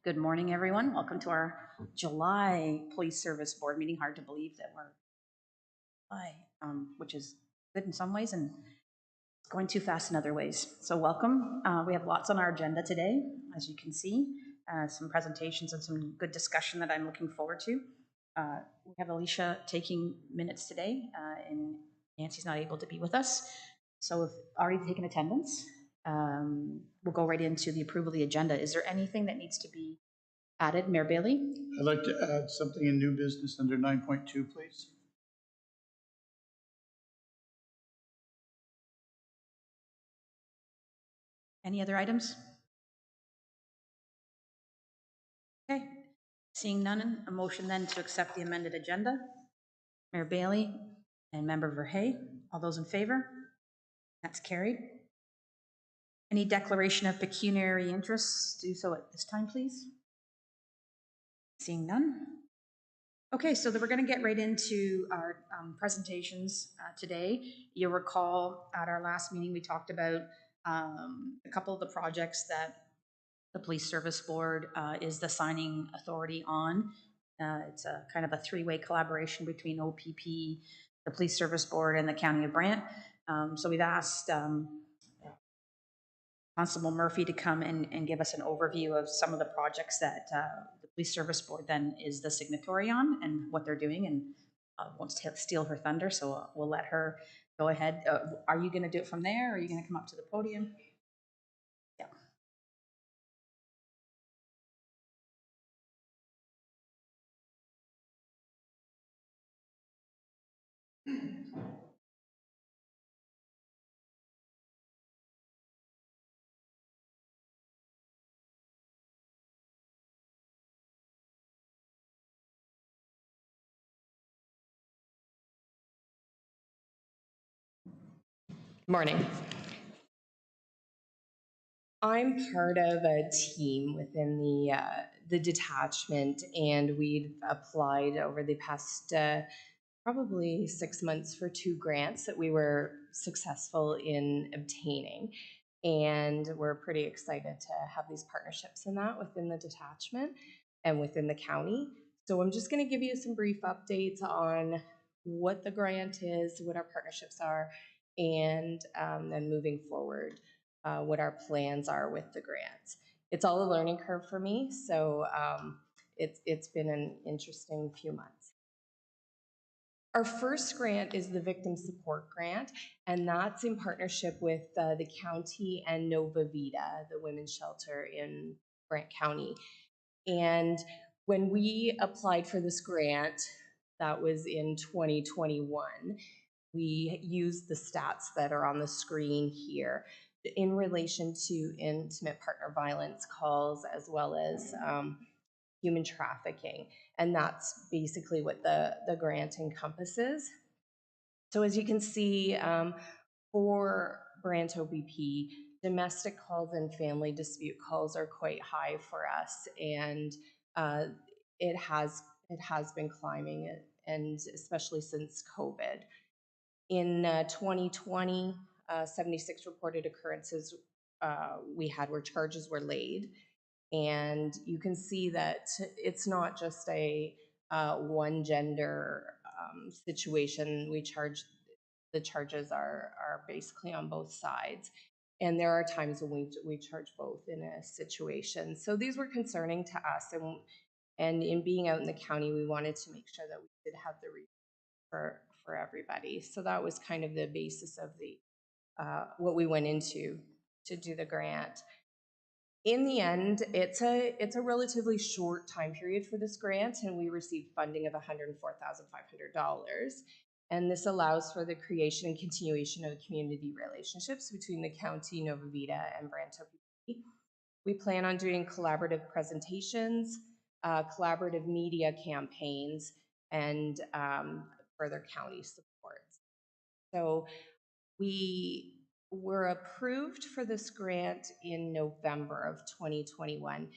Good morning, everyone. Welcome to our July Police Service Board meeting. Hard to believe that we're July, which is good in some ways and it's going too fast in other ways. So welcome. We have lots on our agenda today, as you can see, some presentations and some good discussion that I'm looking forward to. We have Alicia taking minutes today, and Nancy's not able to be with us. So if already taken attendance, we'll go right into the approval of the agenda. Is there anything that needs to be added? Mayor Bailey? I'd like to add something in new business under 9.2, please. Any other items? Okay, seeing none, a motion then to accept the amended agenda. Mayor Bailey and Member Verhey, all those in favor? That's carried. Any declaration of pecuniary interests, do so at this time, please. Seeing none. Okay, so we're going to get right into our presentations today. You'll recall at our last meeting we talked about a couple of the projects that the Police Service Board is the signing authority on. It's a kind of a three-way collaboration between OPP, the Police Service Board, and the County of Brant. So we've asked Constable Murphy to come and give us an overview of some of the projects that the Police Service Board then is the signatory on and what they're doing, and won't steal her thunder, so we'll let her go ahead. Are you going to do it from there, or are you going to come up to the podium? Yeah. Morning. I'm part of a team within the detachment, and we've applied over the past probably 6 months for 2 grants that we were successful in obtaining. And we're pretty excited to have these partnerships in that within the detachment and within the county. So I'm just going to give you some brief updates on what the grant is, what our partnerships are, and then moving forward, what our plans are with the grants. It's all a learning curve for me, so it's been an interesting few months. Our first grant is the Victim Support Grant, and that's in partnership with the county and Nova Vida, the women's shelter in Brant County. And when we applied for this grant, that was in 2021, we used the stats that are on the screen here in relation to intimate partner violence calls as well as human trafficking. And that's basically what the grant encompasses. So as you can see, for Brant OPP, domestic calls and family dispute calls are quite high for us, and it has been climbing, and especially since COVID. In 2020, 76 reported occurrences we had where charges were laid. And you can see that it's not just a one gender situation. The charges are basically on both sides. And there are times when we charge both in a situation. So these were concerning to us. And in being out in the county, we wanted to make sure that we did have the resources for everybody. So that was kind of the basis of the what we went into to do the grant. In the end, it's a relatively short time period for this grant, and we received funding of $104,500. And this allows for the creation and continuation of community relationships between the county, Nova Vida, and Brant OPP. We plan on doing collaborative presentations, collaborative media campaigns, and further county supports. So we were approved for this grant in November of 2021,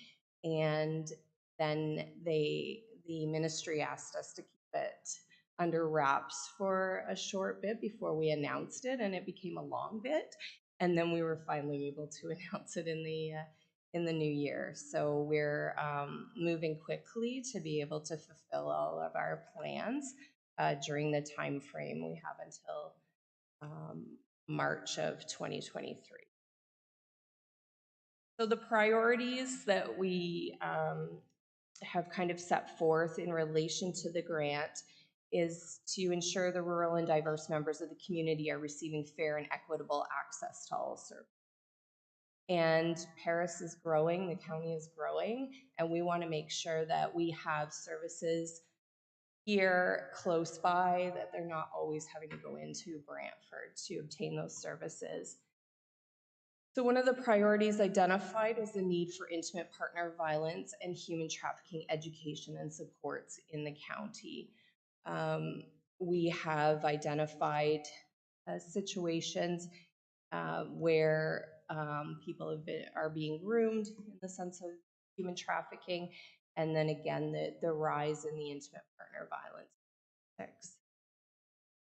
and then the ministry asked us to keep it under wraps for a short bit before we announced it, and it became a long bit, and then we were finally able to announce it in in the new year. So we're moving quickly to be able to fulfill all of our plans during the time frame we have until March of 2023. So the priorities that we have kind of set forth in relation to the grant is to ensure the rural and diverse members of the community are receiving fair and equitable access to all services. And Paris is growing, the county is growing, and we want to make sure that we have services here close by, that they're not always having to go into Brantford to obtain those services. So one of the priorities identified is the need for intimate partner violence and human trafficking education and supports in the county. We have identified situations where people are being groomed in the sense of human trafficking, and then again, the rise in the intimate partner violence.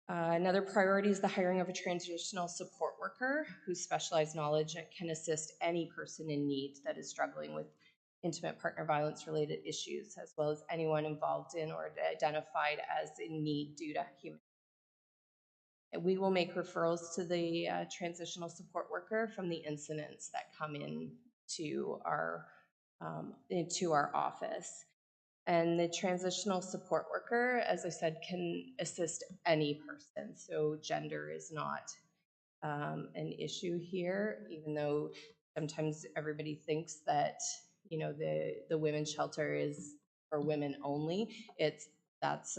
Another priority is the hiring of a transitional support worker whose specialized knowledge can assist any person in need that is struggling with intimate partner violence related issues, as well as anyone involved in or identified as in need due to human. We will make referrals to the transitional support worker from the incidents that come into our office. And the transitional support worker, as I said, can assist any person. So gender is not an issue here, even though sometimes everybody thinks that, you know, the women's shelter is for women only. That's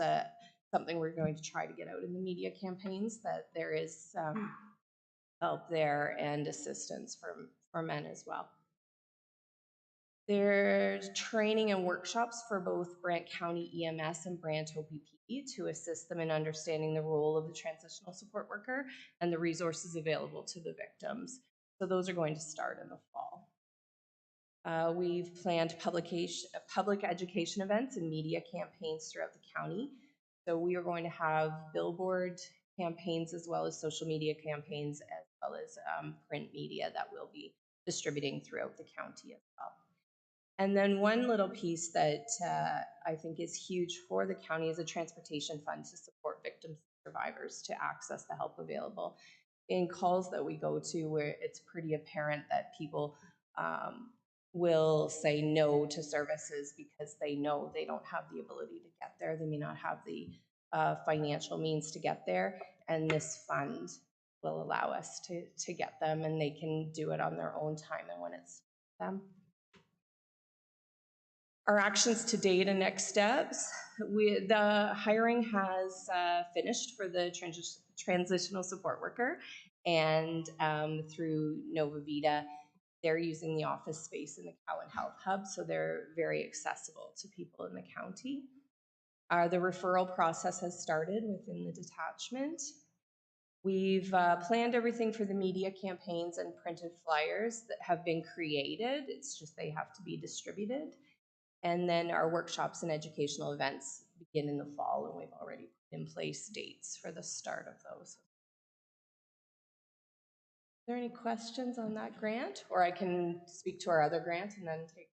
something we're going to try to get out in the media campaigns, that there is help there and assistance for men as well. There's training and workshops for both Brant County EMS and Brant OPP to assist them in understanding the role of the transitional support worker and the resources available to the victims. So those are going to start in the fall. We've planned public education events and media campaigns throughout the county. So we are going to have billboard campaigns as well as social media campaigns, as well as print media that we'll be distributing throughout the county as well. And then one little piece that I think is huge for the county is a transportation fund to support victims and survivors to access the help available. In calls that we go to where it's pretty apparent that people will say no to services because they know they don't have the ability to get there. They may not have the financial means to get there, and this fund will allow us to get them, and they can do it on their own time and when it's them. Our actions to date and next steps. The hiring has finished for the transitional support worker, and through Nova Vita, they're using the office space in the Cowan Health Hub, so they're very accessible to people in the county. The referral process has started within the detachment. We've planned everything for the media campaigns and printed flyers that have been created. It's just they have to be distributed. And then our workshops and educational events begin in the fall, and we've already put in place dates for the start of those. Are there any questions on that grant? Or I can speak to our other grant and then take.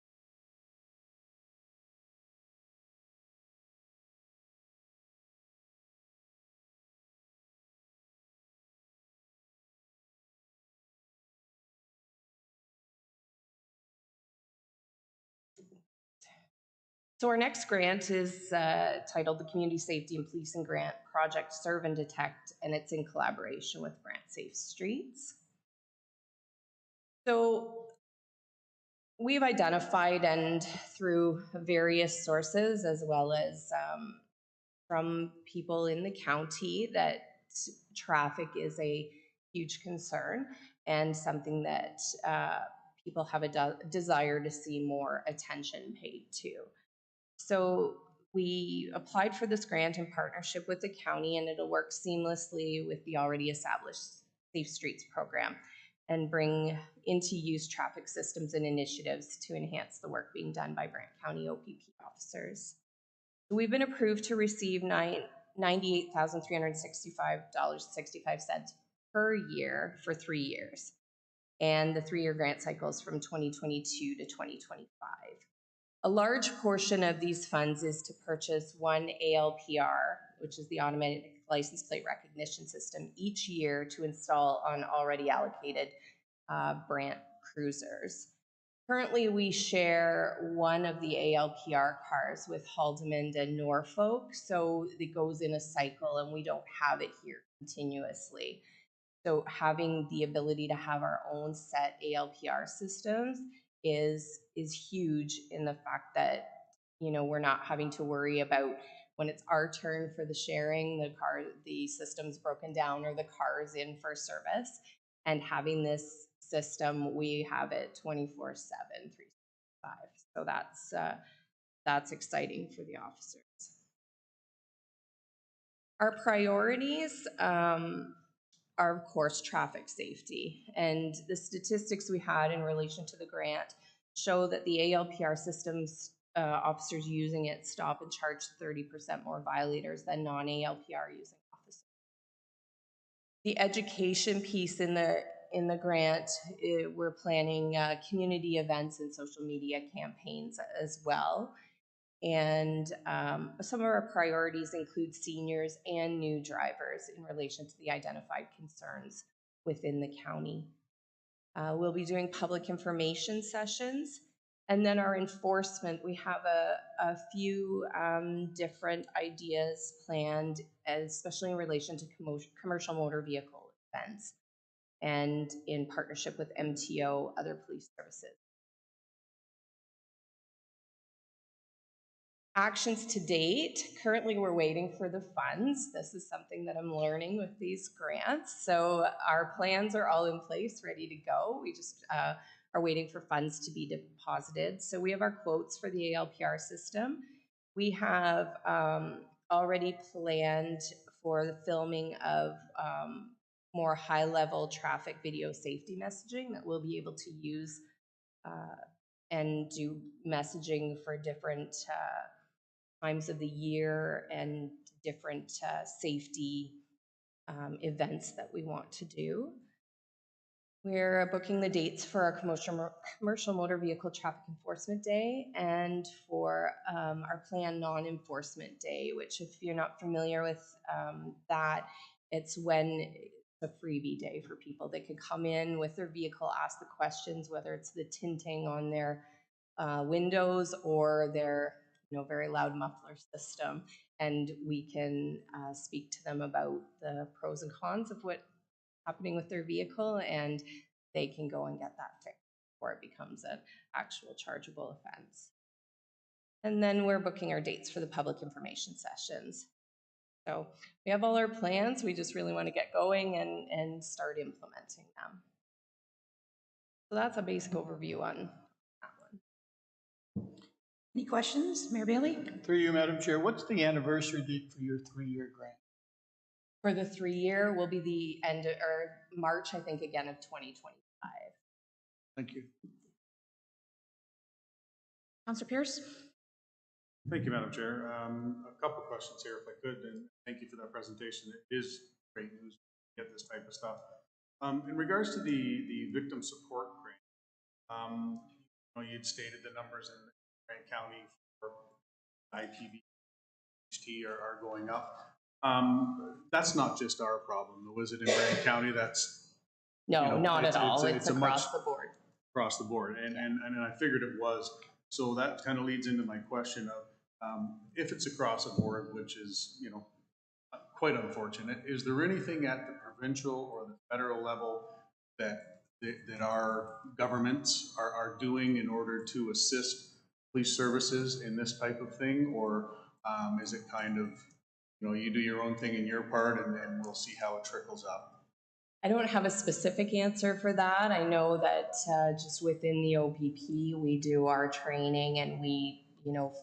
So our next grant is titled the Community Safety and Policing Grant Project Serve and Detect, and it's in collaboration with Brant Safe Streets. So we've identified, and through various sources as well as from people in the county, that traffic is a huge concern and something that people have a desire to see more attention paid to. So we applied for this grant in partnership with the county, and it'll work seamlessly with the already established Safe Streets program and bring into use traffic systems and initiatives to enhance the work being done by Brant County OPP officers. We've been approved to receive $98,365.65 per year for 3 years. and the 3-year grant cycles from 2022 to 2025. A large portion of these funds is to purchase one ALPR, which is the automatic license plate recognition system, each year to install on already allocated Brant cruisers. Currently, we share one of the ALPR cars with Haldimand and Norfolk, so it goes in a cycle and we don't have it here continuously. So having the ability to have our own set ALPR systems is huge in the fact that, you know, we're not having to worry about when it's our turn for the sharing, the system's broken down or the car's in for service. And having this system, we have it 24/7, 365. So that's exciting for the officers. Our priorities are, of course, traffic safety. And the statistics we had in relation to the grant show that the ALPR systems, officers using it stop and charge 30% more violators than non-ALPR using officers. The education piece in the grant, we're planning community events and social media campaigns as well. And some of our priorities include seniors and new drivers in relation to the identified concerns within the county. We'll be doing public information sessions. And then our enforcement, we have a few different ideas planned, especially in relation to commercial motor vehicle events and in partnership with MTO, other police services. Actions to date, currently we're waiting for the funds. This is something that I'm learning with these grants. So our plans are all in place, ready to go. We just are waiting for funds to be deposited. So we have our quotes for the ALPR system. We have already planned for the filming of more high-level traffic video safety messaging that we'll be able to use and do messaging for different times of the year and different safety events that we want to do. We're booking the dates for our commercial motor vehicle traffic enforcement day and for our planned non-enforcement day, which, if you're not familiar with that, it's when it's a freebie day for people. They could come in with their vehicle, ask the questions, whether it's the tinting on their windows or their very loud muffler system, and we can speak to them about the pros and cons of what's happening with their vehicle, and they can go and get that fixed before it becomes an actual chargeable offense. And then we're booking our dates for the public information sessions. So we have all our plans. We just really want to get going and start implementing them. So that's a basic overview on that one. Any questions, Mayor Bailey? Through you, Madam Chair, what's the anniversary date for your 3-year grant? For the 3-year will be the end of, or March, I think, again, of 2025. Thank you. Councillor Pierce? Thank you, Madam Chair. A couple questions here, if I could, and thank you for that presentation. It is great news to get this type of stuff. In regards to the victim support grant, you'd stated the numbers in Grant County for IPV are going up. That's not just our problem, though, is it? In Grant County, that's not at all. It's across the board. Across the board, and I figured it was. So that kind of leads into my question of if it's across the board, which is quite unfortunate. Is there anything at the provincial or the federal level that our governments are doing in order to assist police services in this type of thing, or is it kind of you do your own thing in your part and we'll see how it trickles up? I don't have a specific answer for that. I know that just within the OPP, we do our training and we,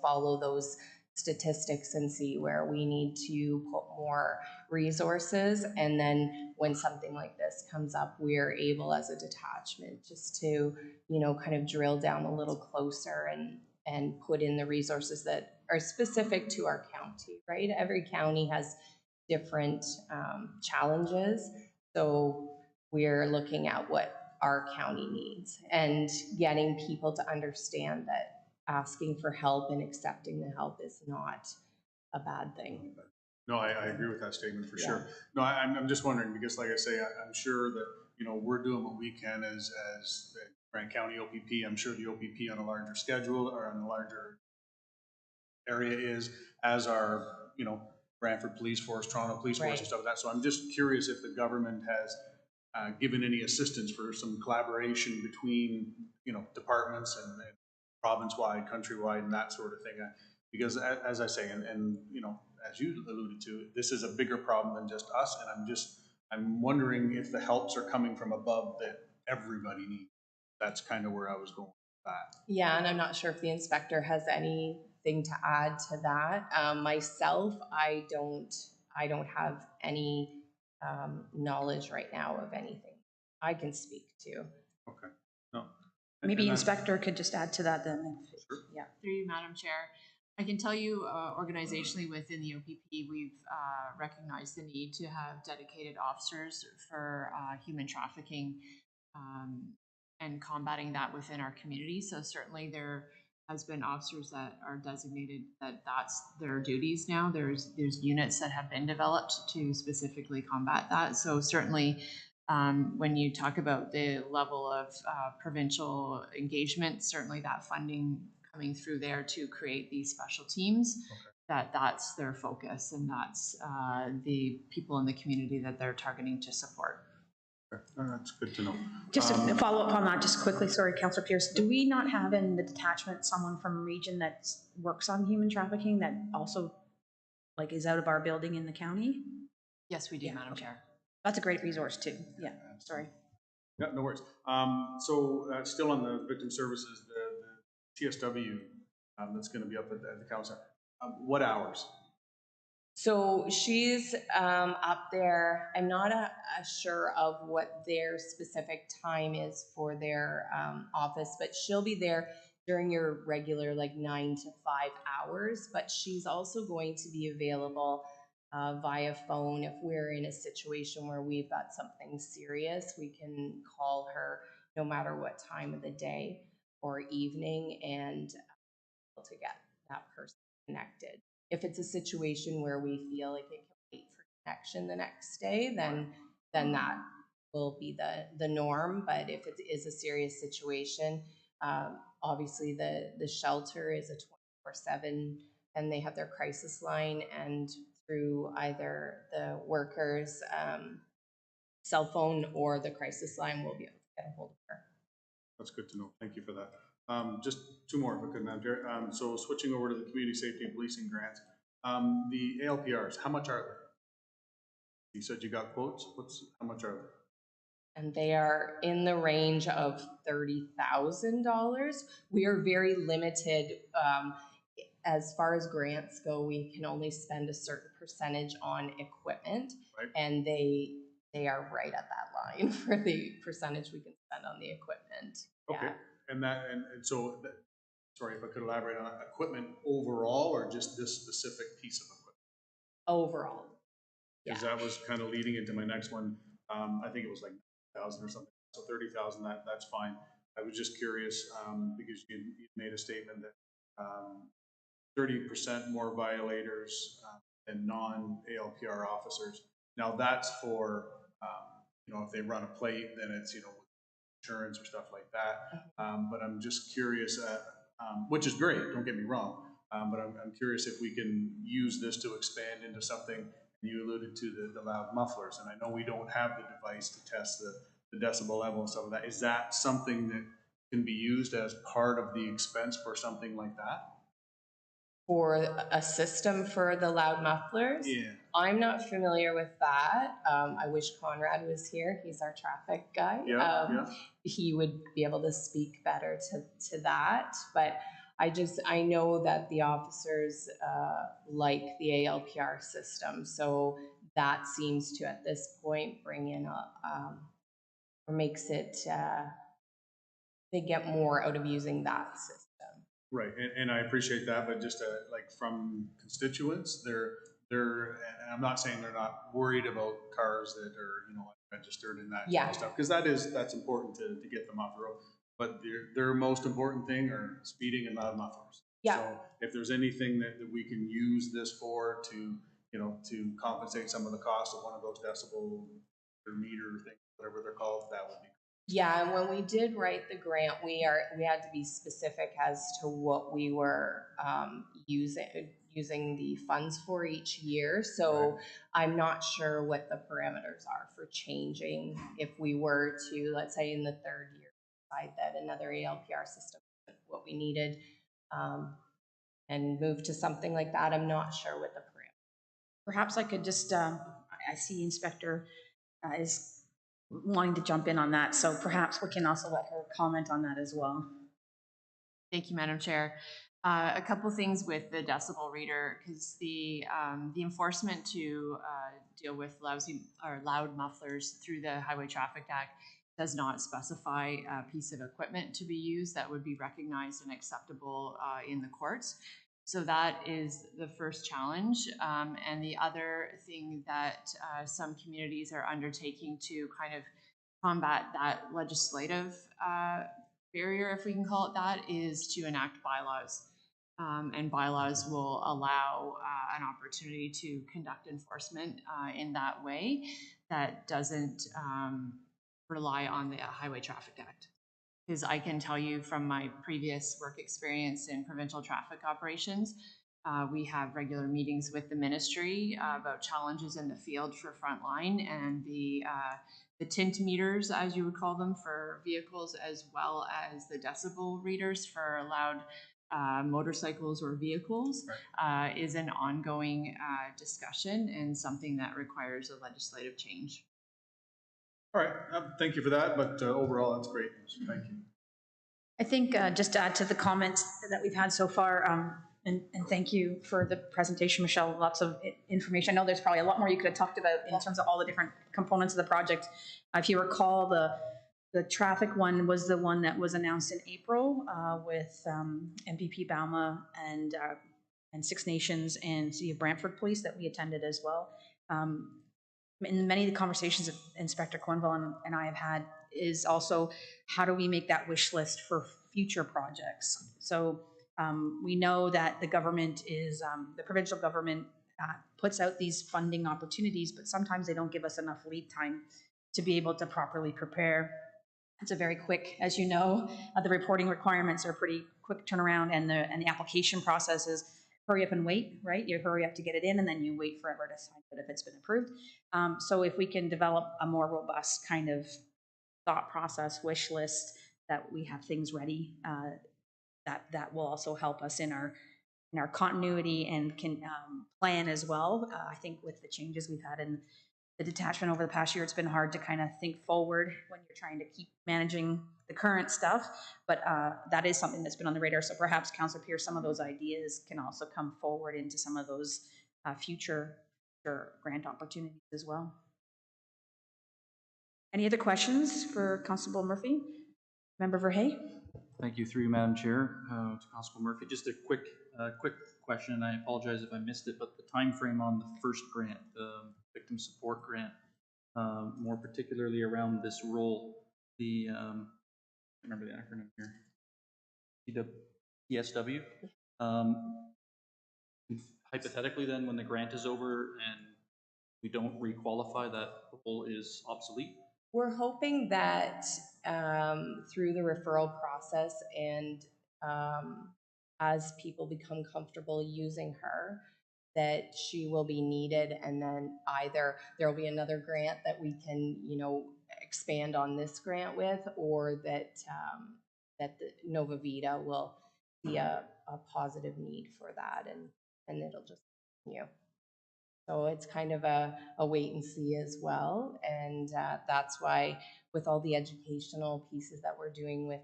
follow those statistics and see where we need to put more resources. And then when something like this comes up, we're able as a detachment just to, kind of drill down a little closer and put in the resources that are specific to our county, right? Every county has different challenges. So we're looking at what our county needs, and getting people to understand that asking for help and accepting the help is not a bad thing. No, I agree with that statement for Yeah. sure. No, I'm just wondering, because like I say, I'm sure that, you know, we're doing what we can as the Grant County OPP. I'm sure the OPP on a larger schedule or on a larger area is, as our, you know, Brantford Police Force, Toronto Police Force Right. and stuff like that. So I'm just curious if the government has given any assistance for some collaboration between, you know, departments and province-wide, countrywide, and that sort of thing. Because as I say, and you know, as you alluded to, this is a bigger problem than just us. And I'm wondering if the helps are coming from above that everybody needs. That's kind of where I was going with that. Yeah, and I'm not sure if the inspector has anything to add to that. Myself, I don't have any knowledge right now of anything I can speak to. Okay. No. Maybe And inspector could just add to that then. Sure. Yeah. Through you, Madam Chair. I can tell you organizationally within the OPP, we've recognized the need to have dedicated officers for human trafficking and combating that within our community. So certainly there has been officers that are designated that that's their duties now. There's units that have been developed to specifically combat that. So certainly when you talk about the level of provincial engagement, certainly that funding coming through there to create these special teams, that's their focus, and that's the people in the community that they're targeting to support. Okay. That's good to know. Just to follow up on that, just quickly, sorry, Councillor Pierce, do we not have in the detachment someone from region that works on human trafficking that also like is out of our building in the county? Yes, we do, Yeah, Madam okay. Chair. That's a great resource too. Yeah, sorry. Yeah, no worries. So still on the victim services, the TSW that's going to be up at the council. What hours? So she's up there. I'm not sure of what their specific time is for their office, but she'll be there during your regular like 9 to 5 hours. But she's also going to be available via phone if we're in a situation where we've got something serious. We can call her no matter what time of the day or evening and to get that person connected. If it's a situation where we feel like it can wait for connection the next day, then that will be the norm. But if it is a serious situation, obviously the shelter is a 24/7, and they have their crisis line, and through either the workers' cell phone or the crisis line, we'll be able to get a hold of her. That's good to know. Thank you for that. Just two more, if I could, Madam Chair. So switching over to the community safety and policing grants, the ALPRs, how much are they? You said you got quotes. How much are they? And they are in the range of $30,000. We are very limited. As far as grants go, we can only spend a certain percentage on equipment, Right. and they are right at that line for the percentage we can spend on the equipment. Okay. Yeah. And so, sorry if I could elaborate on that. Equipment overall, or just this specific piece of equipment? Overall. Because that was kind of leading into my next one. I think it was like 1,000 or something. So 30,000, that's fine. I was just curious because you made a statement that 30% more violators than non-ALPR officers. Now that's for, you know, if they run a plate, then it's, you know, insurance or stuff like that. But I'm just curious, which is great, don't get me wrong, but I'm curious if we can use this to expand into something. You alluded to the loud mufflers, and I know we don't have the device to test the decibel level and stuff like that. Is that something that can be used as part of the expense for something like that? For a system for the loud mufflers? Yeah. I'm not familiar with that. I wish Conrad was here. He's our traffic guy. Yeah. He would be able to speak better to that. But I know that the officers like the ALPR system. So that seems to, at this point, bring in or makes it, they get more out of using that system. Right, and I appreciate that, but just like from constituents, they're, and I'm not saying they're not worried about cars that are, you know, registered and that kind Yeah. of stuff, because that's important to get them off the road. But their most important thing are speeding and loud mufflers. Yeah. So if there's anything that we can use this for to, to compensate some of the cost of one of those decibel or meter things, whatever they're called, that would be. Yeah, and when we did write the grant, we had to be specific as to what we were using the funds for each year. So Right. I'm not sure what the parameters are for changing if we were to, let's say, in the third year, decide that another ALPR system is what we needed, and move to something like that. I'm not sure what the parameters. Perhaps I could just, I see Inspector is wanting to jump in on that, so perhaps we can also let her comment on that as well. Thank you, Madam Chair. A couple things with the decibel reader, because the enforcement to deal with loud mufflers through the Highway Traffic Act does not specify a piece of equipment to be used that would be recognized and acceptable in the courts. So that is the first challenge. And the other thing that some communities are undertaking to kind of combat that legislative barrier, if we can call it that, is to enact bylaws. And bylaws will allow an opportunity to conduct enforcement in that way that doesn't rely on the Highway Traffic Act. Because I can tell you from my previous work experience in provincial traffic operations, we have regular meetings with the ministry about challenges in the field for frontline and the tint meters, as you would call them, for vehicles, as well as the decibel readers for loud motorcycles or vehicles, is an ongoing discussion and something that requires a legislative change. All right, thank you for that, but overall, that's great news. Thank you. I think just to add to the comments that we've had so far, and thank you for the presentation, Michelle, lots of information. I know there's probably a lot more you could have talked about in terms of all the different components of the project. If you recall, the traffic one was the one that was announced in April with MPP Bauma and Six Nations and City of Brantford Police that we attended as well. In many of the conversations that Inspector Cornwell and I have had is also how do we make that wish list for future projects. So we know that the government is, the provincial government puts out these funding opportunities, but sometimes they don't give us enough lead time to be able to properly prepare. It's a very quick, as you know, the reporting requirements are pretty quick turnaround, and the application process is hurry up and wait, right? You hurry up to get it in, and then you wait forever to sign it if it's been approved. So if we can develop a more robust kind of thought process, wish list, that we have things ready, that will also help us in our continuity and can plan as well. I think with the changes we've had in the detachment over the past year, it's been hard to kind of think forward when you're trying to keep managing the current stuff, but that is something that's been on the radar. So perhaps Councillor Pierce, some of those ideas can also come forward into some of those future grant opportunities as well. Any other questions for Constable Murphy? Member Verhey? Thank you, through you, Madam Chair, to Constable Murphy. Just a quick question, and I apologize if I missed it, but the time frame on the first grant, the victim support grant, more particularly around this role, the I remember the acronym here, PSW. Hypothetically, then, when the grant is over and we don't requalify, that role is obsolete. We're hoping that through the referral process and as people become comfortable using her, that she will be needed, and then either there will be another grant that we can, expand on this grant with, or that that the Nova Vita will see a positive need for that, and it'll just continue. So it's kind of a wait and see as well. And that's why with all the educational pieces that we're doing with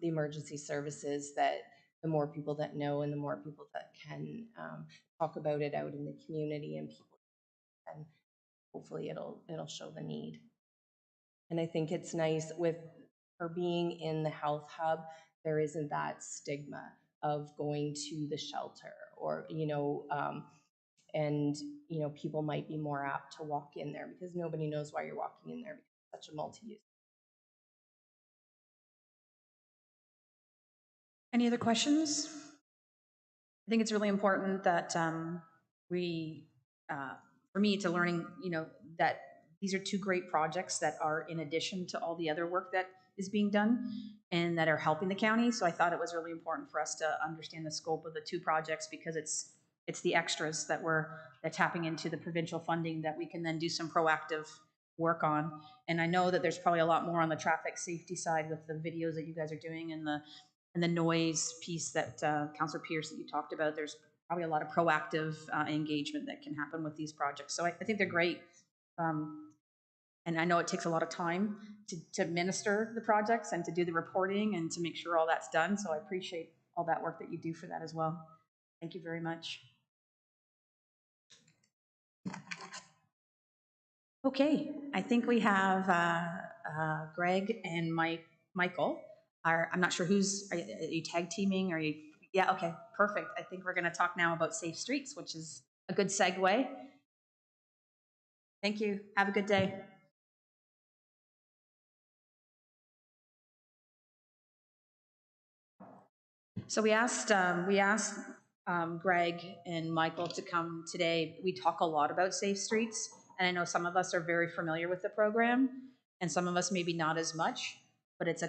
the emergency services, that the more people that know and the more people that can talk about it out in the community, and people, and hopefully it'll show the need. And I think it's nice with her being in the health hub, there isn't that stigma of going to the shelter, or, and people might be more apt to walk in there because nobody knows why you're walking in there because it's such a multi-use. Any other questions? I think it's really important that for me, to learning, that these are two great projects that are in addition to all the other work that is being done and that are helping the county. So I thought it was really important for us to understand the scope of the two projects because it's the extras that we're tapping into the provincial funding that we can then do some proactive work on. And I know that there's probably a lot more on the traffic safety side with the videos that you guys are doing and the noise piece that Councillor Pierce that you talked about. There's probably a lot of proactive engagement that can happen with these projects. So I think they're great. And I know it takes a lot of time to administer the projects and to do the reporting and to make sure all that's done. So I appreciate all that work that you do for that as well. Thank you very much. Okay, I think we have Greg and Michael. I'm not sure are you tag teaming? Are you? Yeah, okay, perfect. I think we're going to talk now about safe streets, which is a good segue. Thank you. Have a good day. So we asked Greg and Michael to come today. We talk a lot about safe streets, and I know some of us are very familiar with the program, and some of us maybe not as much. But it's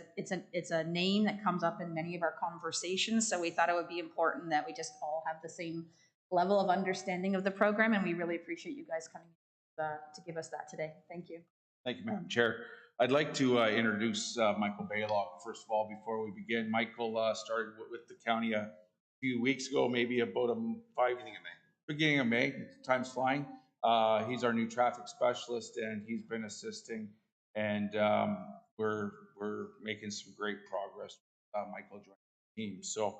a name that comes up in many of our conversations. So we thought it would be important that we just all have the same level of understanding of the program, and we really appreciate you guys coming to give us that today. Thank you. Thank you, Madam Chair. I'd like to introduce Michael Baylock, first of all, before we begin. Michael started with the county a few weeks ago, maybe about beginning of May. Time's flying. He's our new traffic specialist, and he's been assisting, and we're making some great progress. Michael joined the team. So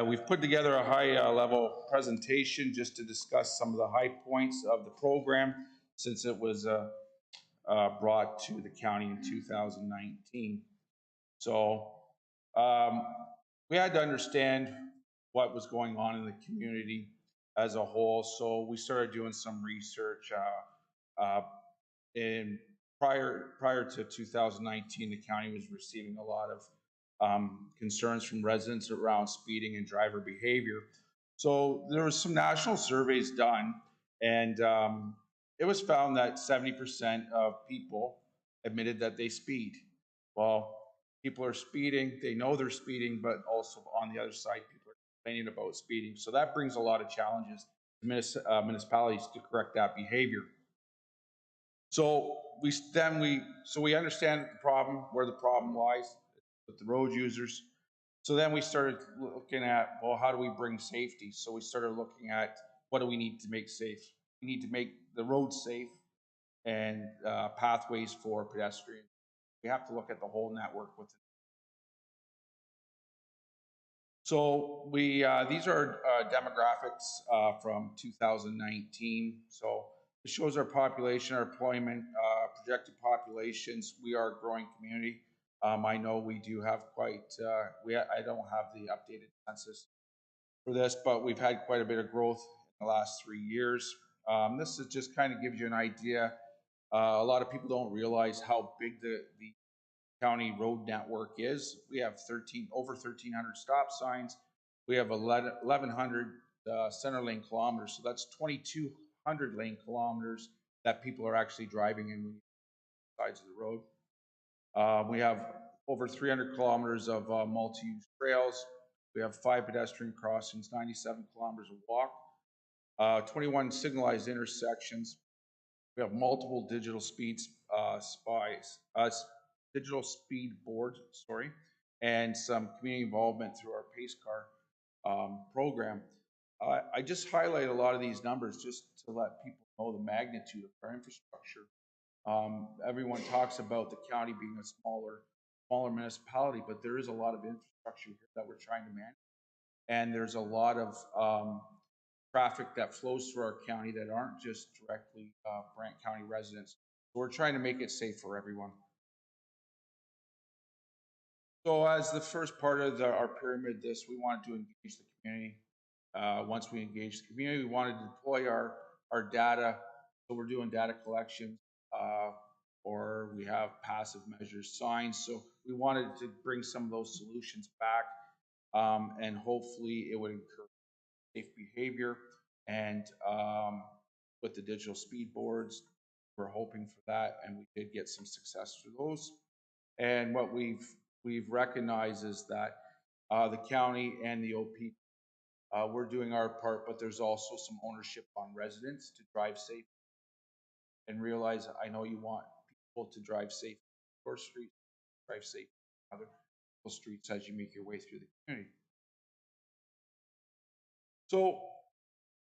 we've put together a high-level presentation just to discuss some of the high points of the program since it was brought to the county in 2019. So we had to understand what was going on in the community as a whole. So we started doing some research. Prior to 2019, the county was receiving a lot of concerns from residents around speeding and driver behavior. So there was some national surveys done, and it was found that 70% of people admitted that they speed. Well, people are speeding, they know they're speeding, but also on the other side, people are complaining about speeding. So that brings a lot of challenges to municipalities to correct that behavior. So we understand the problem, where the problem lies with the road users. So then we started looking at, well, how do we bring safety? So we started looking at what do we need to make safe? We need to make the roads safe and pathways for pedestrians. We have to look at the whole network with it. So these are demographics from 2019. So it shows our population, our employment, projected populations. We are a growing community. I know we do have I don't have the updated census for this, but we've had quite a bit of growth in the last 3 years. This is just kind of gives you an idea. A lot of people don't realize how big the county road network is. We have over 1,300 stop signs. We have 1,100 center lane kilometers. So that's 2,200 lane kilometers that people are actually driving in sides of the road. We have over 300 kilometers of multi-use trails. We have 5 pedestrian crossings, 97 kilometers of walk, 21 signalized intersections. We have multiple digital digital speed boards, and some community involvement through our pace car program. I just highlight a lot of these numbers just to let people know the magnitude of our infrastructure. Everyone talks about the county being a smaller municipality, but there is a lot of infrastructure here that we're trying to manage. And there's a lot of traffic that flows through our county that aren't just directly Brant County residents. So we're trying to make it safe for everyone. So as the first part of our pyramid, we wanted to engage the community. once we engage the community, we wanted to deploy our data. So we're doing data collection, or we have passive measures signs. So we wanted to bring some of those solutions back, and hopefully it would encourage safe behavior. And with the digital speed boards, we're hoping for that, and we did get some success through those. And what we've recognized is that the county and the OP, we're doing our part, but there's also some ownership on residents to drive safe and realize, I know you want people to drive safe on your street, drive safe on other streets as you make your way through the community. So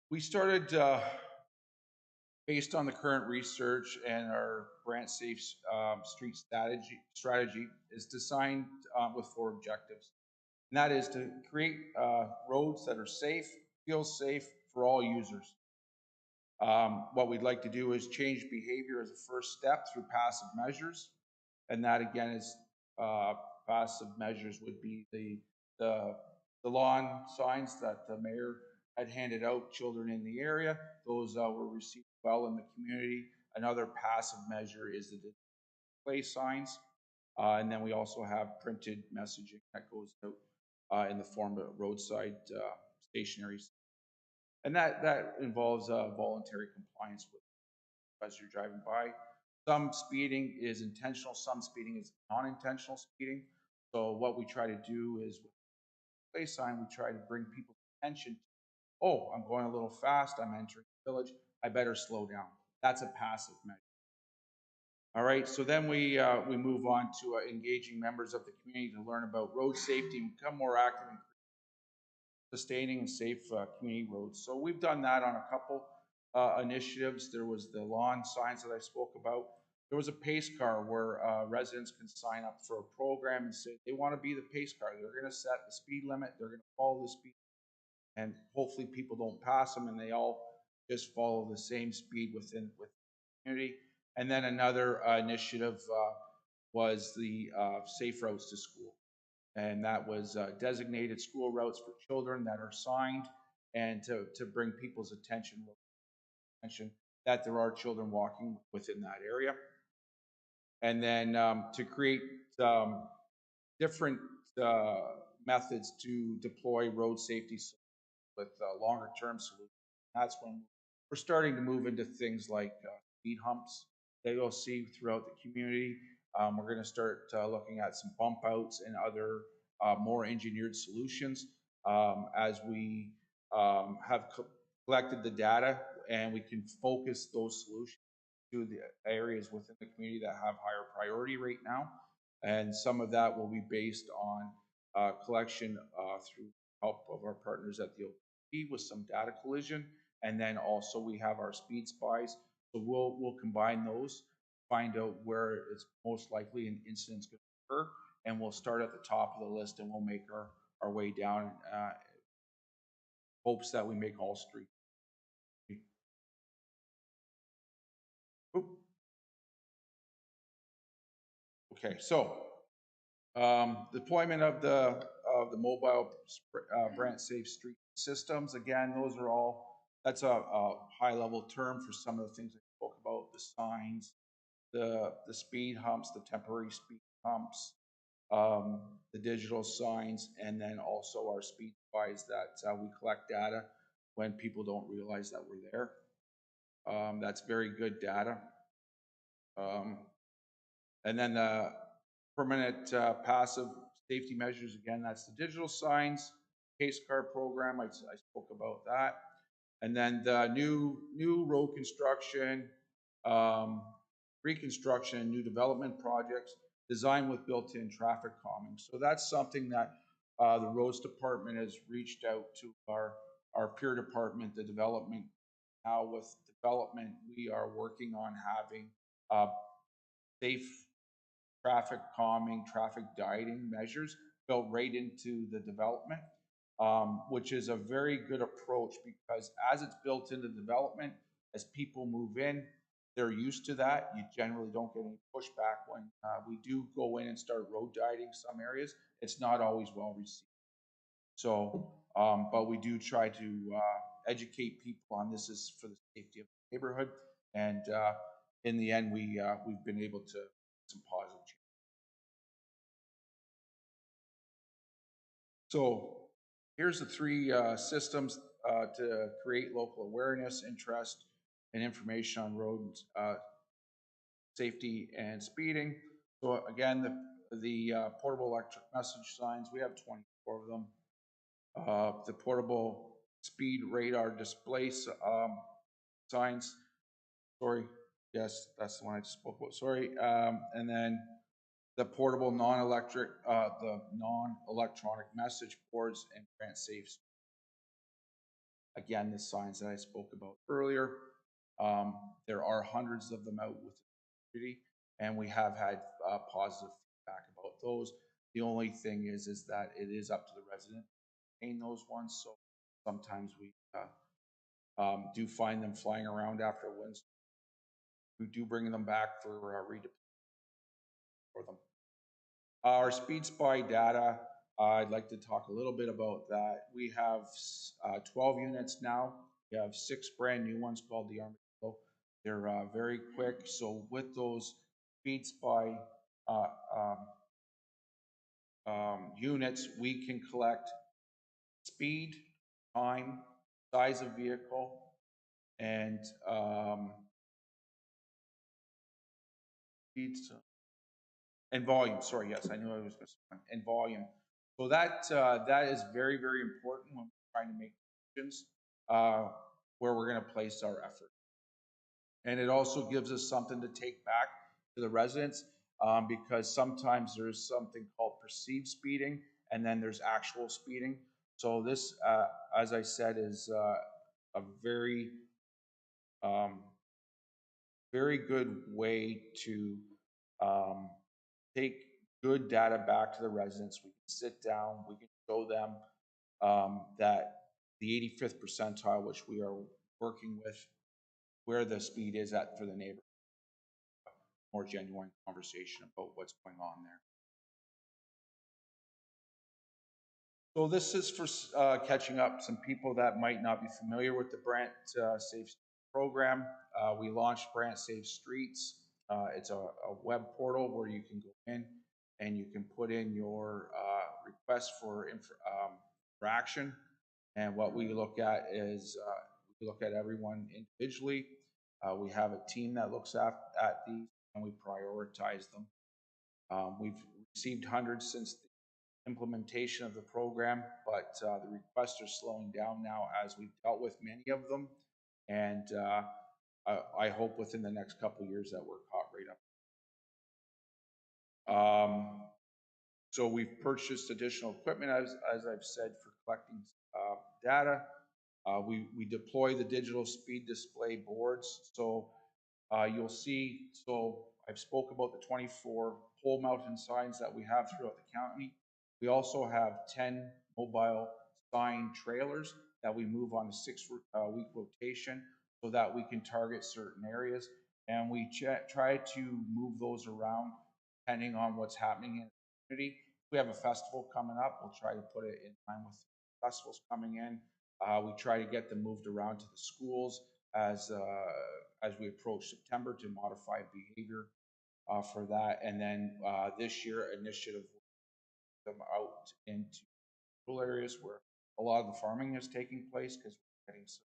we started, based on the current research and our brand safe street strategy is designed with 4 objectives. And that is to create roads that are safe, feel safe for all users. What we'd like to do is change behavior as a first step through passive measures. And that again is passive measures would be the lawn signs that the mayor had handed out children in the area. Those were received well in the community. Another passive measure is the display signs. And then we also have printed messaging that goes out in the form of roadside stationaries. And that involves voluntary compliance with as you're driving by. Some speeding is intentional, some speeding is non-intentional speeding. So what we try to do is with the display sign, we try to bring people's attention. Oh, I'm going a little fast, I'm entering the village, I better slow down. That's a passive measure. All right, so then we move on to engaging members of the community to learn about road safety and become more active in sustaining and safe community roads. So we've done that on a couple initiatives. There was the lawn signs that I spoke about. There was a pace car where residents can sign up for a program and say they want to be the pace car. They're going to set the speed limit. They're going to follow the speed, and hopefully people don't pass them, and they all just follow the same speed within the community. And then another initiative was the safe routes to school. And that was designated school routes for children that are signed, and to bring people's attention that there are children walking within that area. And then to create different methods to deploy road safety with longer term solutions. That's when we're starting to move into things like speed humps that you'll see throughout the community. We're going to start looking at some bump outs and other more engineered solutions as we have collected the data, and we can focus those solutions to the areas within the community that have higher priority right now. And some of that will be based on collection through help of our partners at the OP with some data collision. And then also we have our speed spies. So we'll combine those, find out where it's most likely an incident's going to occur, and we'll start at the top of the list and we'll make our way down, hopes that we make all streets. Oop. Okay, so deployment of the mobile brand safe street systems. Again, those are all, that's a high level term for some of the things I spoke about, the signs, the speed humps, the temporary speed humps, the digital signs, and then also our speed spies that we collect data when people don't realize that we're there. That's very good data. And then the permanent passive safety measures, again, that's the digital signs, pace car program, I spoke about that. And then the new road construction, reconstruction, and new development projects designed with built-in traffic calming. So that's something that the roads department has reached out to our peer department, the development. Now with development, we are working on having safe traffic calming, traffic dieting measures built right into the development, which is a very good approach, because as it's built into development, as people move in, they're used to that. You generally don't get any pushback when we do go in and start road dieting some areas. It's not always well received. So But we do try to educate people on this is for the safety of the neighborhood. And in the end, we've been able to some positive change. So here's the three systems to create local awareness, interest, and information on road safety and speeding. So again, the portable electric message signs, we have 24 of them. The portable speed radar display signs, sorry, yes, that's the one I just spoke about, sorry. And then the portable the non-electronic message boards and grant safe. Again, the signs that I spoke about earlier. There are hundreds of them out with the community, and we have had positive feedback about those. The only thing is that it is up to the resident to maintain those ones. So sometimes we do find them flying around after a windstorm. We do bring them back for redeployment for them. Our speed spy data, I'd like to talk a little bit about that. We have 12 units now. We have 6 brand new ones called the Armadillo. They're very quick. So with those speed spy units, we can collect speed, time, size of vehicle, and volume. Sorry, yes, I knew I was missing, and volume. So that is very, very important when we're trying to make decisions where we're going to place our effort. And it also gives us something to take back to the residents because sometimes there's something called perceived speeding and then there's actual speeding. So this, as I said, is a very, very good way to take good data back to the residents. We can sit down, we can show them that the 85th percentile, which we are working with, where the speed is at for the neighbor. More genuine conversation about what's going on there. So this is for catching up some people that might not be familiar with the Brant Safe program. We launched Brant Safe Streets. It's a web portal where you can go in and you can put in your request for action. And what we look at is we look at everyone individually. We have a team that looks at these and we prioritize them. We've received hundreds since the implementation of the program, but the requests are slowing down now as we've dealt with many of them. And I hope within the next couple of years that we're caught right up. So we've purchased additional equipment, as I've said, for collecting data. We deploy the digital speed display boards. So you'll see, so I've spoke about the 24 pole mounted signs that we have throughout the county. We also have 10 mobile sign trailers that we move on a 6-week rotation so that we can target certain areas. And we try to move those around depending on what's happening in the community. If we have a festival coming up, we'll try to put it in line with festivals coming in. We try to get them moved around to the schools as we approach September to modify behavior for that. And then this year, initiative them out into rural areas where a lot of the farming is taking place because we're getting some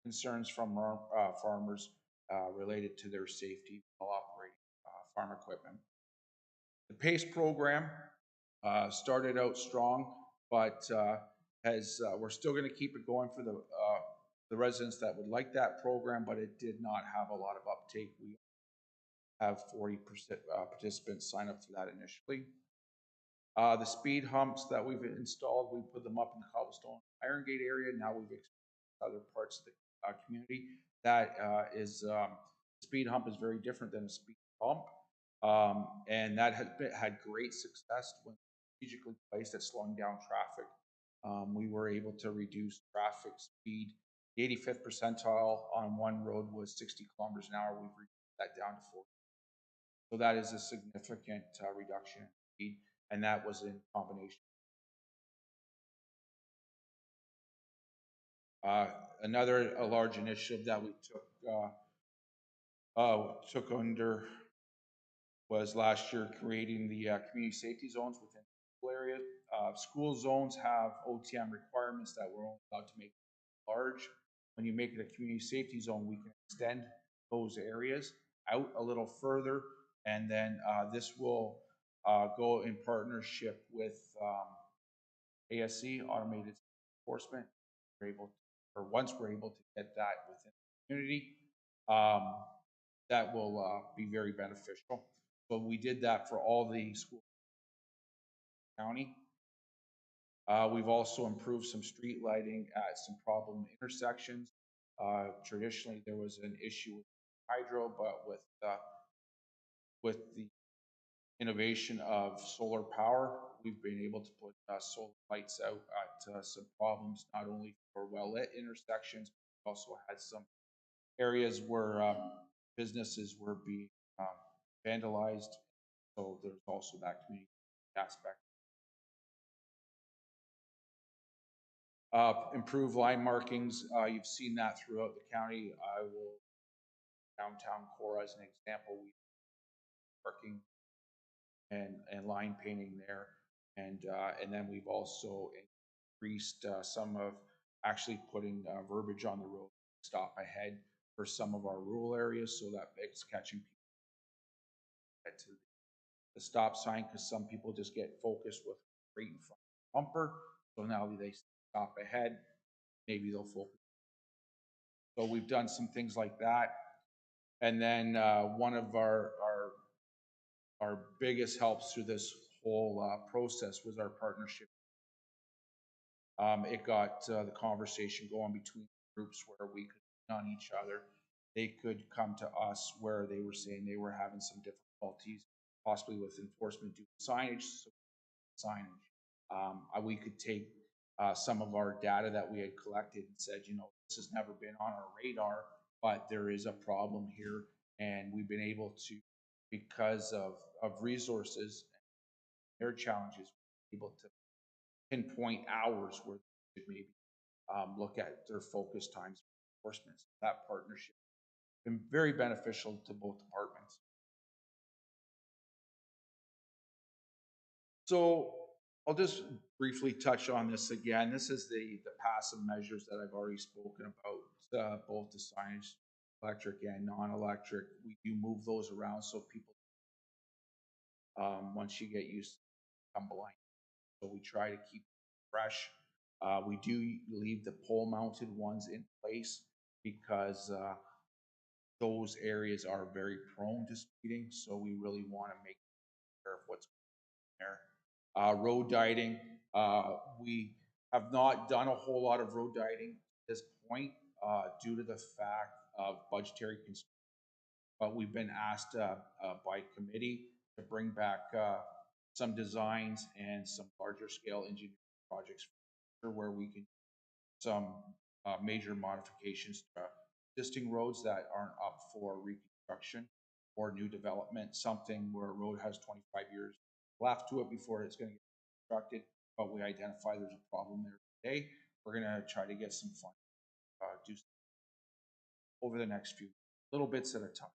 concerns from our farmers related to their safety while operating farm equipment. The PACE program started out strong, but we're still going to keep it going for the residents that would like that program, but it did not have a lot of uptake. We have 40% participants sign up for that initially. The speed humps that we've installed, we put them up in the Cobblestone Iron Gate area. Now we've expanded to other parts of the community. That speed hump is very different than a speed bump. And that has had great success when strategically placed at slowing down traffic. We were able to reduce traffic speed. The 85th percentile on one road was 60 kilometers an hour. We've reduced that down to 40. So that is a significant reduction in speed, and that was in combination. Another a large initiative that we took under was last year creating the community safety zones within school areas. School zones have OTM requirements that we're only allowed to make large. When you make it a community safety zone, we can extend those areas out a little further, and then this will go in partnership with ASC, Automated Enforcement. We're able, or once we're able to get that within the community, that will be very beneficial. So we did that for all the schools in the county. We've also improved some street lighting at some problem intersections. Traditionally, there was an issue with hydro, but with the innovation of solar power, we've been able to put solar lights out at some problems, not only for well-lit intersections, but also had some areas where businesses were being vandalized. So there's also that community aspect. Improve line markings. You've seen that throughout the county. I will downtown core as an example. We parking and line painting there, and then we've also increased some of actually putting verbiage on the road, stop ahead for some of our rural areas, so that it's catching people to the stop sign, because some people just get focused with right in front of the bumper. So now they stop ahead, maybe they'll focus. So we've done some things like that. And then one of our biggest helps through this whole process was our partnership. It got the conversation going between groups where we could lean on each other. They could come to us where they were saying they were having some difficulties, possibly with enforcement due to signage. We could take some of our data that we had collected and said, you know, this has never been on our radar, but there is a problem here, and we've been able to, because of resources and their challenges, able to pinpoint hours where they could maybe look at their focus times for enforcement. So that partnership has been very beneficial to both departments. So I'll just briefly touch on this again. This is the passive measures that I've already spoken about, both the signage, electric and non-electric. We do move those around so people, once you get used to it, become blind. So we try to keep it fresh. We do leave the pole-mounted ones in place because those areas are very prone to speeding. So we really want to make care of what's there. Road dieting, we have not done a whole lot of road dieting at this point due to the fact of budgetary constraints. But we've been asked by committee to bring back some designs and some larger scale engineering projects where we can some major modifications to existing roads that aren't up for reconstruction or new development, something where a road has 25 years left to it before it's going to get constructed, but we identify there's a problem there today. We're going to try to get some fun, do over the next few little bits at a time.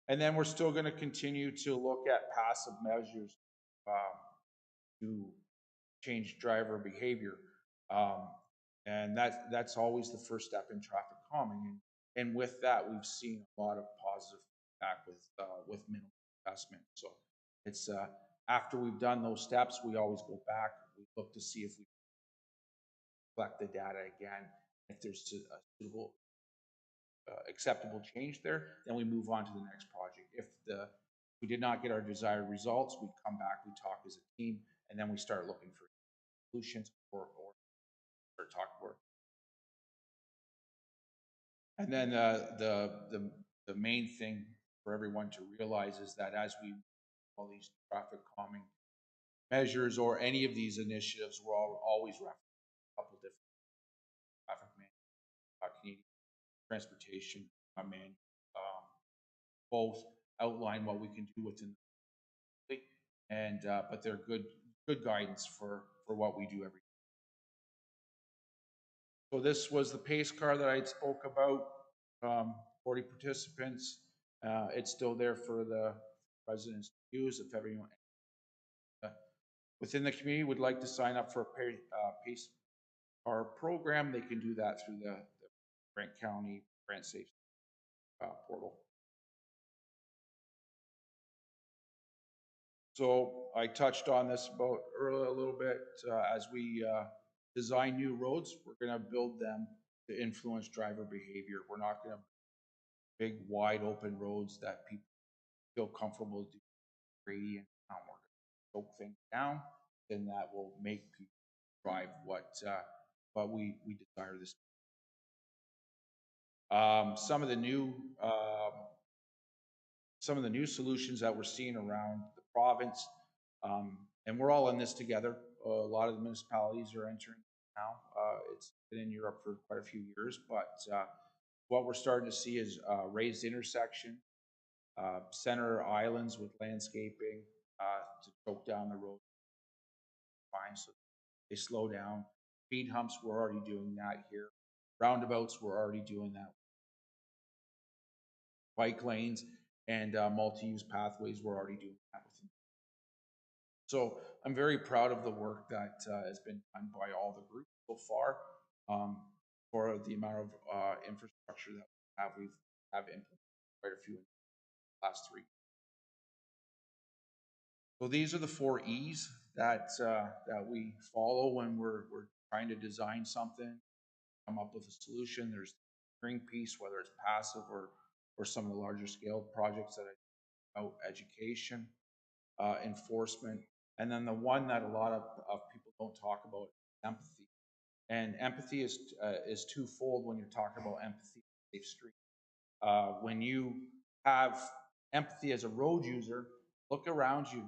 And then we're still going to continue to look at passive measures to change driver behavior. And that's always the first step in traffic calming. And with that, we've seen a lot of positive feedback with minimal investment. So it's after we've done those steps, we always go back. We look to see if we collect the data again. If there's a suitable, acceptable change there, then we move on to the next project. If we did not get our desired results, we come back, we talk as a team, and then we start looking for solutions or start talking work. And then the main thing for everyone to realize is that as we all these traffic calming measures or any of these initiatives, we're always referencing a couple different traffic manuals, Canadian transportation manual, both outline what we can do within the and but they're good guidance for what we do every day. So this was the pace car that I spoke about, 40 participants. It's still there for the residents to use if everyone within the community would like to sign up for a pace car program. They can do that through the Grant County Grant Safe portal. So I touched on this about earlier a little bit. As we design new roads, we're going to build them to influence driver behavior. We're not going to big, wide open roads that people feel comfortable doing gradient down. We're going to choke things down, then that will make people drive what we desire this. Some of the new solutions that we're seeing around the province, and we're all in this together. A lot of the municipalities are entering now. It's been in Europe for quite a few years, but what we're starting to see is raised intersection, center islands with landscaping to choke down the road. Fine, so they slow down. Speed humps, we're already doing that here. Roundabouts, we're already doing that. Bike lanes and multi-use pathways, we're already doing that with them. So I'm very proud of the work that has been done by all the groups so far for the amount of infrastructure that we have implemented, quite a few in the last 3 years. So these are the 4 E's that we follow when we're trying to design something, come up with a solution. There's the engineering piece, whether it's passive or some of the larger scale projects that I know, education, enforcement, and then the one that a lot of people don't talk about is empathy. And empathy is twofold when you're talking about empathy in safe street. When you have empathy as a road user, look around you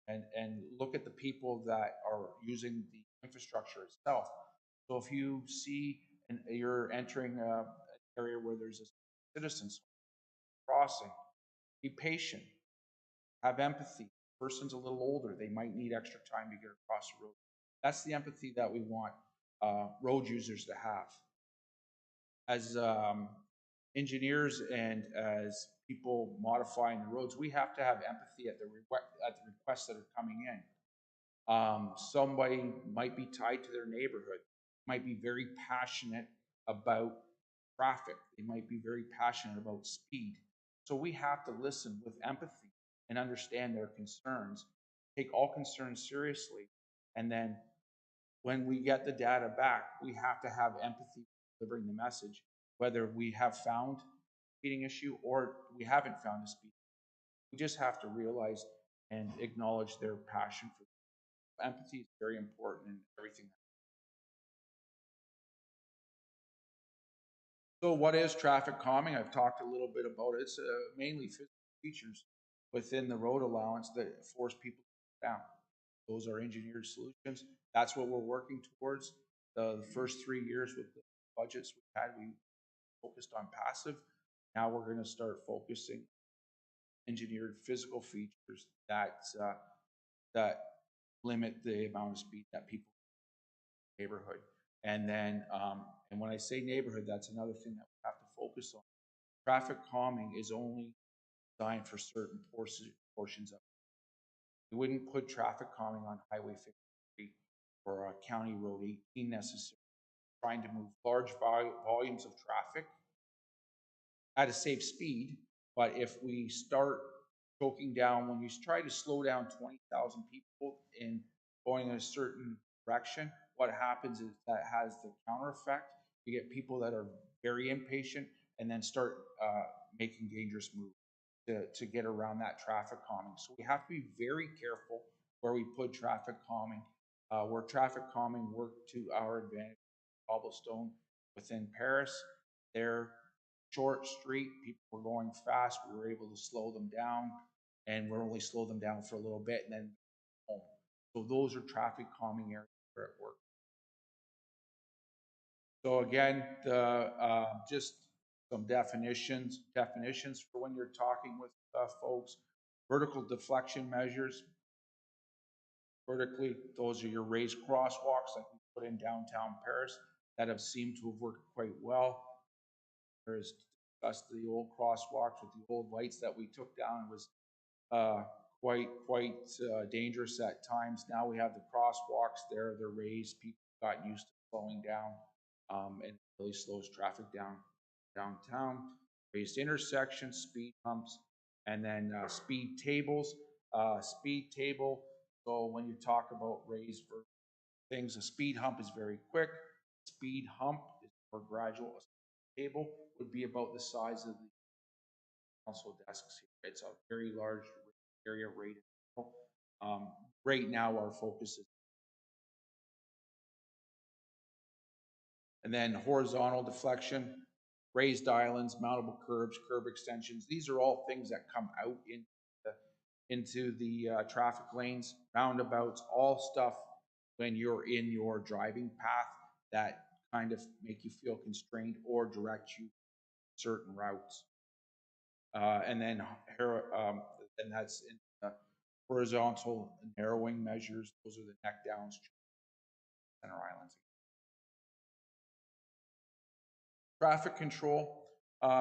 and look at the people that are using the infrastructure itself. So if you see and you're entering an area where there's a citizens crossing, be patient, have empathy. The person's a little older, they might need extra time to get across the road. That's the empathy that we want road users to have. As engineers and as people modifying the roads, we have to have empathy at the requests that are coming in. Somebody might be tied to their neighborhood, might be very passionate about traffic, they might be very passionate about speed. So we have to listen with empathy and understand their concerns, take all concerns seriously, and then when we get the data back, we have to have empathy delivering the message, whether we have found a speeding issue or we haven't found a speeding issue. We just have to realize and acknowledge their passion for empathy is very important in everything. So what is traffic calming? I've talked a little bit about it. It's mainly physical features within the road allowance that force people down. Those are engineered solutions. That's what we're working towards. The first 3 years with the budgets we had, we focused on passive. Now we're going to start focusing engineered physical features that limit the amount of speed that people in the neighborhood. And then, and when I say neighborhood, that's another thing that we have to focus on. Traffic calming is only designed for certain portions of it. We wouldn't put traffic calming on Highway 53 or County Road 18 necessarily. Trying to move large volumes of traffic at a safe speed, but if we start choking down, when you try to slow down 20,000 people in going in a certain direction, what happens is that has the counter effect. You get people that are very impatient and then start making dangerous moves to get around that traffic calming. So we have to be very careful where we put traffic calming. Where traffic calming worked to our advantage, cobblestone within Paris, their short street, people were going fast, we were able to slow them down, and we're only slow them down for a little bit and then home. So those are traffic calming areas where it works. So again, just some definitions for when you're talking with folks. Vertical deflection measures. Vertically, those are your raised crosswalks like we put in downtown Paris. that have seemed to have worked quite well. There's discussed the old crosswalks with the old lights that we took down. It was quite dangerous at times. Now we have the crosswalks there, they're raised, people got used to slowing down, and it really slows traffic down downtown. Raised intersections, speed humps, and then speed tables. Speed table, so when you talk about raised for things, a speed hump is very quick. Speed hump is more gradual. A table would be about the size of the council desks here. It's a very large area rated. Right now, our focus is, and then horizontal deflection, raised islands, mountable curbs, curb extensions. These are all things that come out into the traffic lanes, roundabouts, all stuff when you're in your driving path that kind of make you feel constrained or direct you certain routes. And then that's in horizontal narrowing measures. Those are the neck downs, center islands. Traffic control,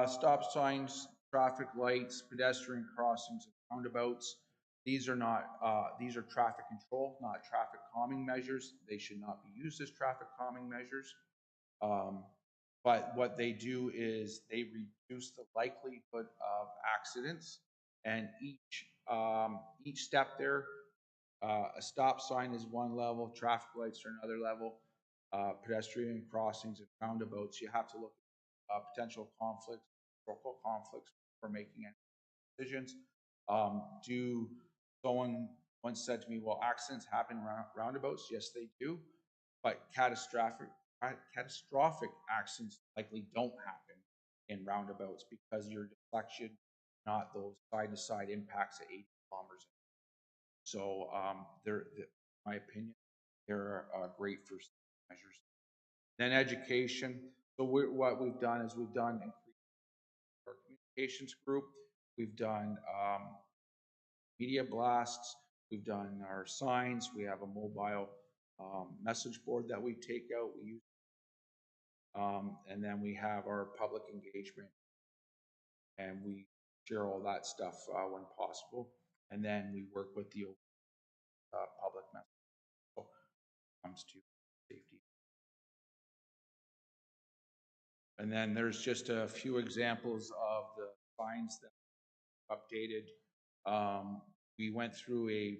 stop signs, traffic lights, pedestrian crossings, and roundabouts. These are traffic control, not traffic calming measures. They should not be used as traffic calming measures. But what they do is they reduce the likelihood of accidents, and each step there, a stop sign is one level, traffic lights are another level, pedestrian crossings and roundabouts. You have to look at potential conflicts, local conflicts for making any decisions. Someone once said to me, well, accidents happen around roundabouts. Yes, they do, but catastrophic accidents likely don't happen in roundabouts because your deflection, not those side-to-side impacts at 80 kilometers. So in my opinion, they're great for measures. Then education. So what we've done is we've done our communications group. We've done media blasts. We've done our signs. We have a mobile message board that we take out. We use, and then we have our public engagement, and we share all that stuff when possible. And then we work with the public message when it comes to safety. And then there's just a few examples of the signs that updated. We went through a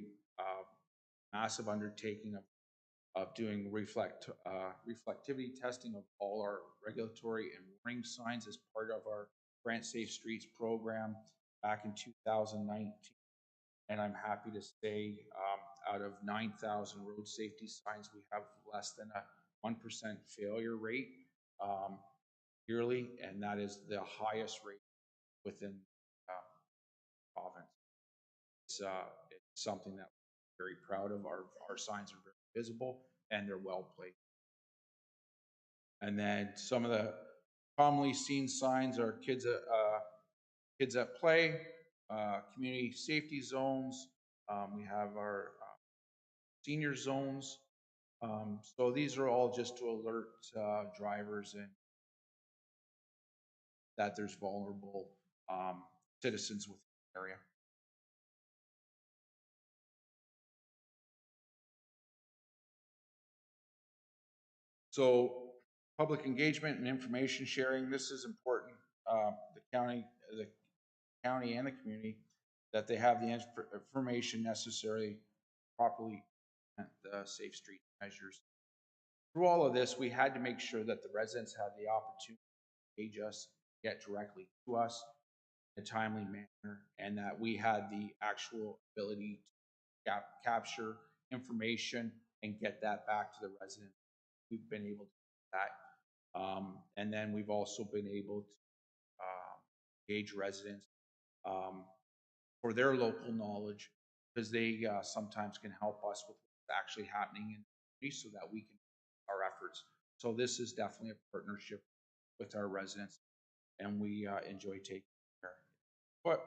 massive undertaking of doing reflectivity testing of all our regulatory and warning signs as part of our Grant Safe Streets program back in 2019. And I'm happy to say out of 9,000 road safety signs, we have less than a 1% failure rate yearly, and that is the highest rate within the province. It's something that we're very proud of. Our signs are very visible and they're well placed. And then some of the commonly seen signs are kids at play, community safety zones. We have our senior zones. So these are all just to alert drivers and that there's vulnerable citizens within the area. So public engagement and information sharing, this is important. The county and the community, that they have the information necessary properly implement the safe street measures. Through all of this, we had to make sure that the residents had the opportunity to engage us, get directly to us in a timely manner, and that we had the actual ability to capture information and get that back to the resident. We've been able to do that. And then we've also been able to engage residents for their local knowledge, because they sometimes can help us with what's actually happening in the community so that we can do our efforts. So this is definitely a partnership with our residents, and we enjoy taking care. But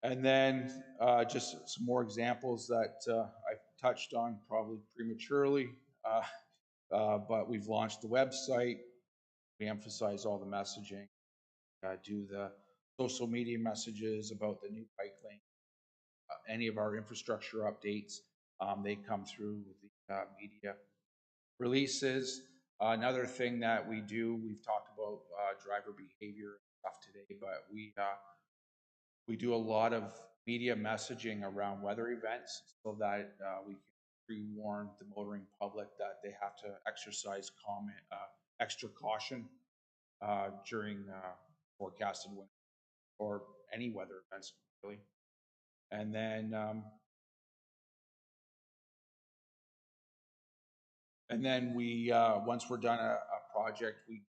and then just some more examples that I've touched on probably prematurely. but we've launched the website. We emphasize all the messaging, do the social media messages about the new bike lane, any of our infrastructure updates. They come through the media releases. Another thing that we do, we've talked about driver behavior stuff today, but we do a lot of media messaging around weather events so that we can pre-warn the motoring public that they have to exercise extra caution during forecasted winter or any weather events, really. And then we, once we're done a project, we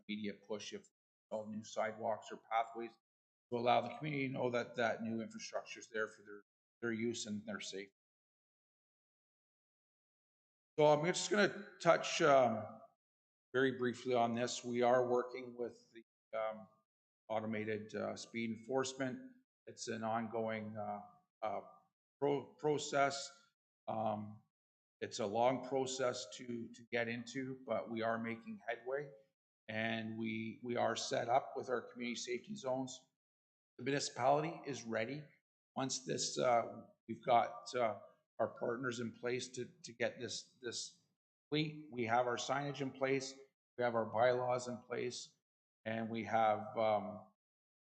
immediate push if all new sidewalks or pathways to allow the community to know that that new infrastructure is there for their use and their safety. So I'm just going to touch very briefly on this. We are working with the automated speed enforcement. It's an ongoing process. It's a long process to get into, but we are making headway, and we are set up with our community safety zones. The municipality is ready. Once this, we've got our partners in place to get this complete. We have our signage in place, we have our bylaws in place, and we have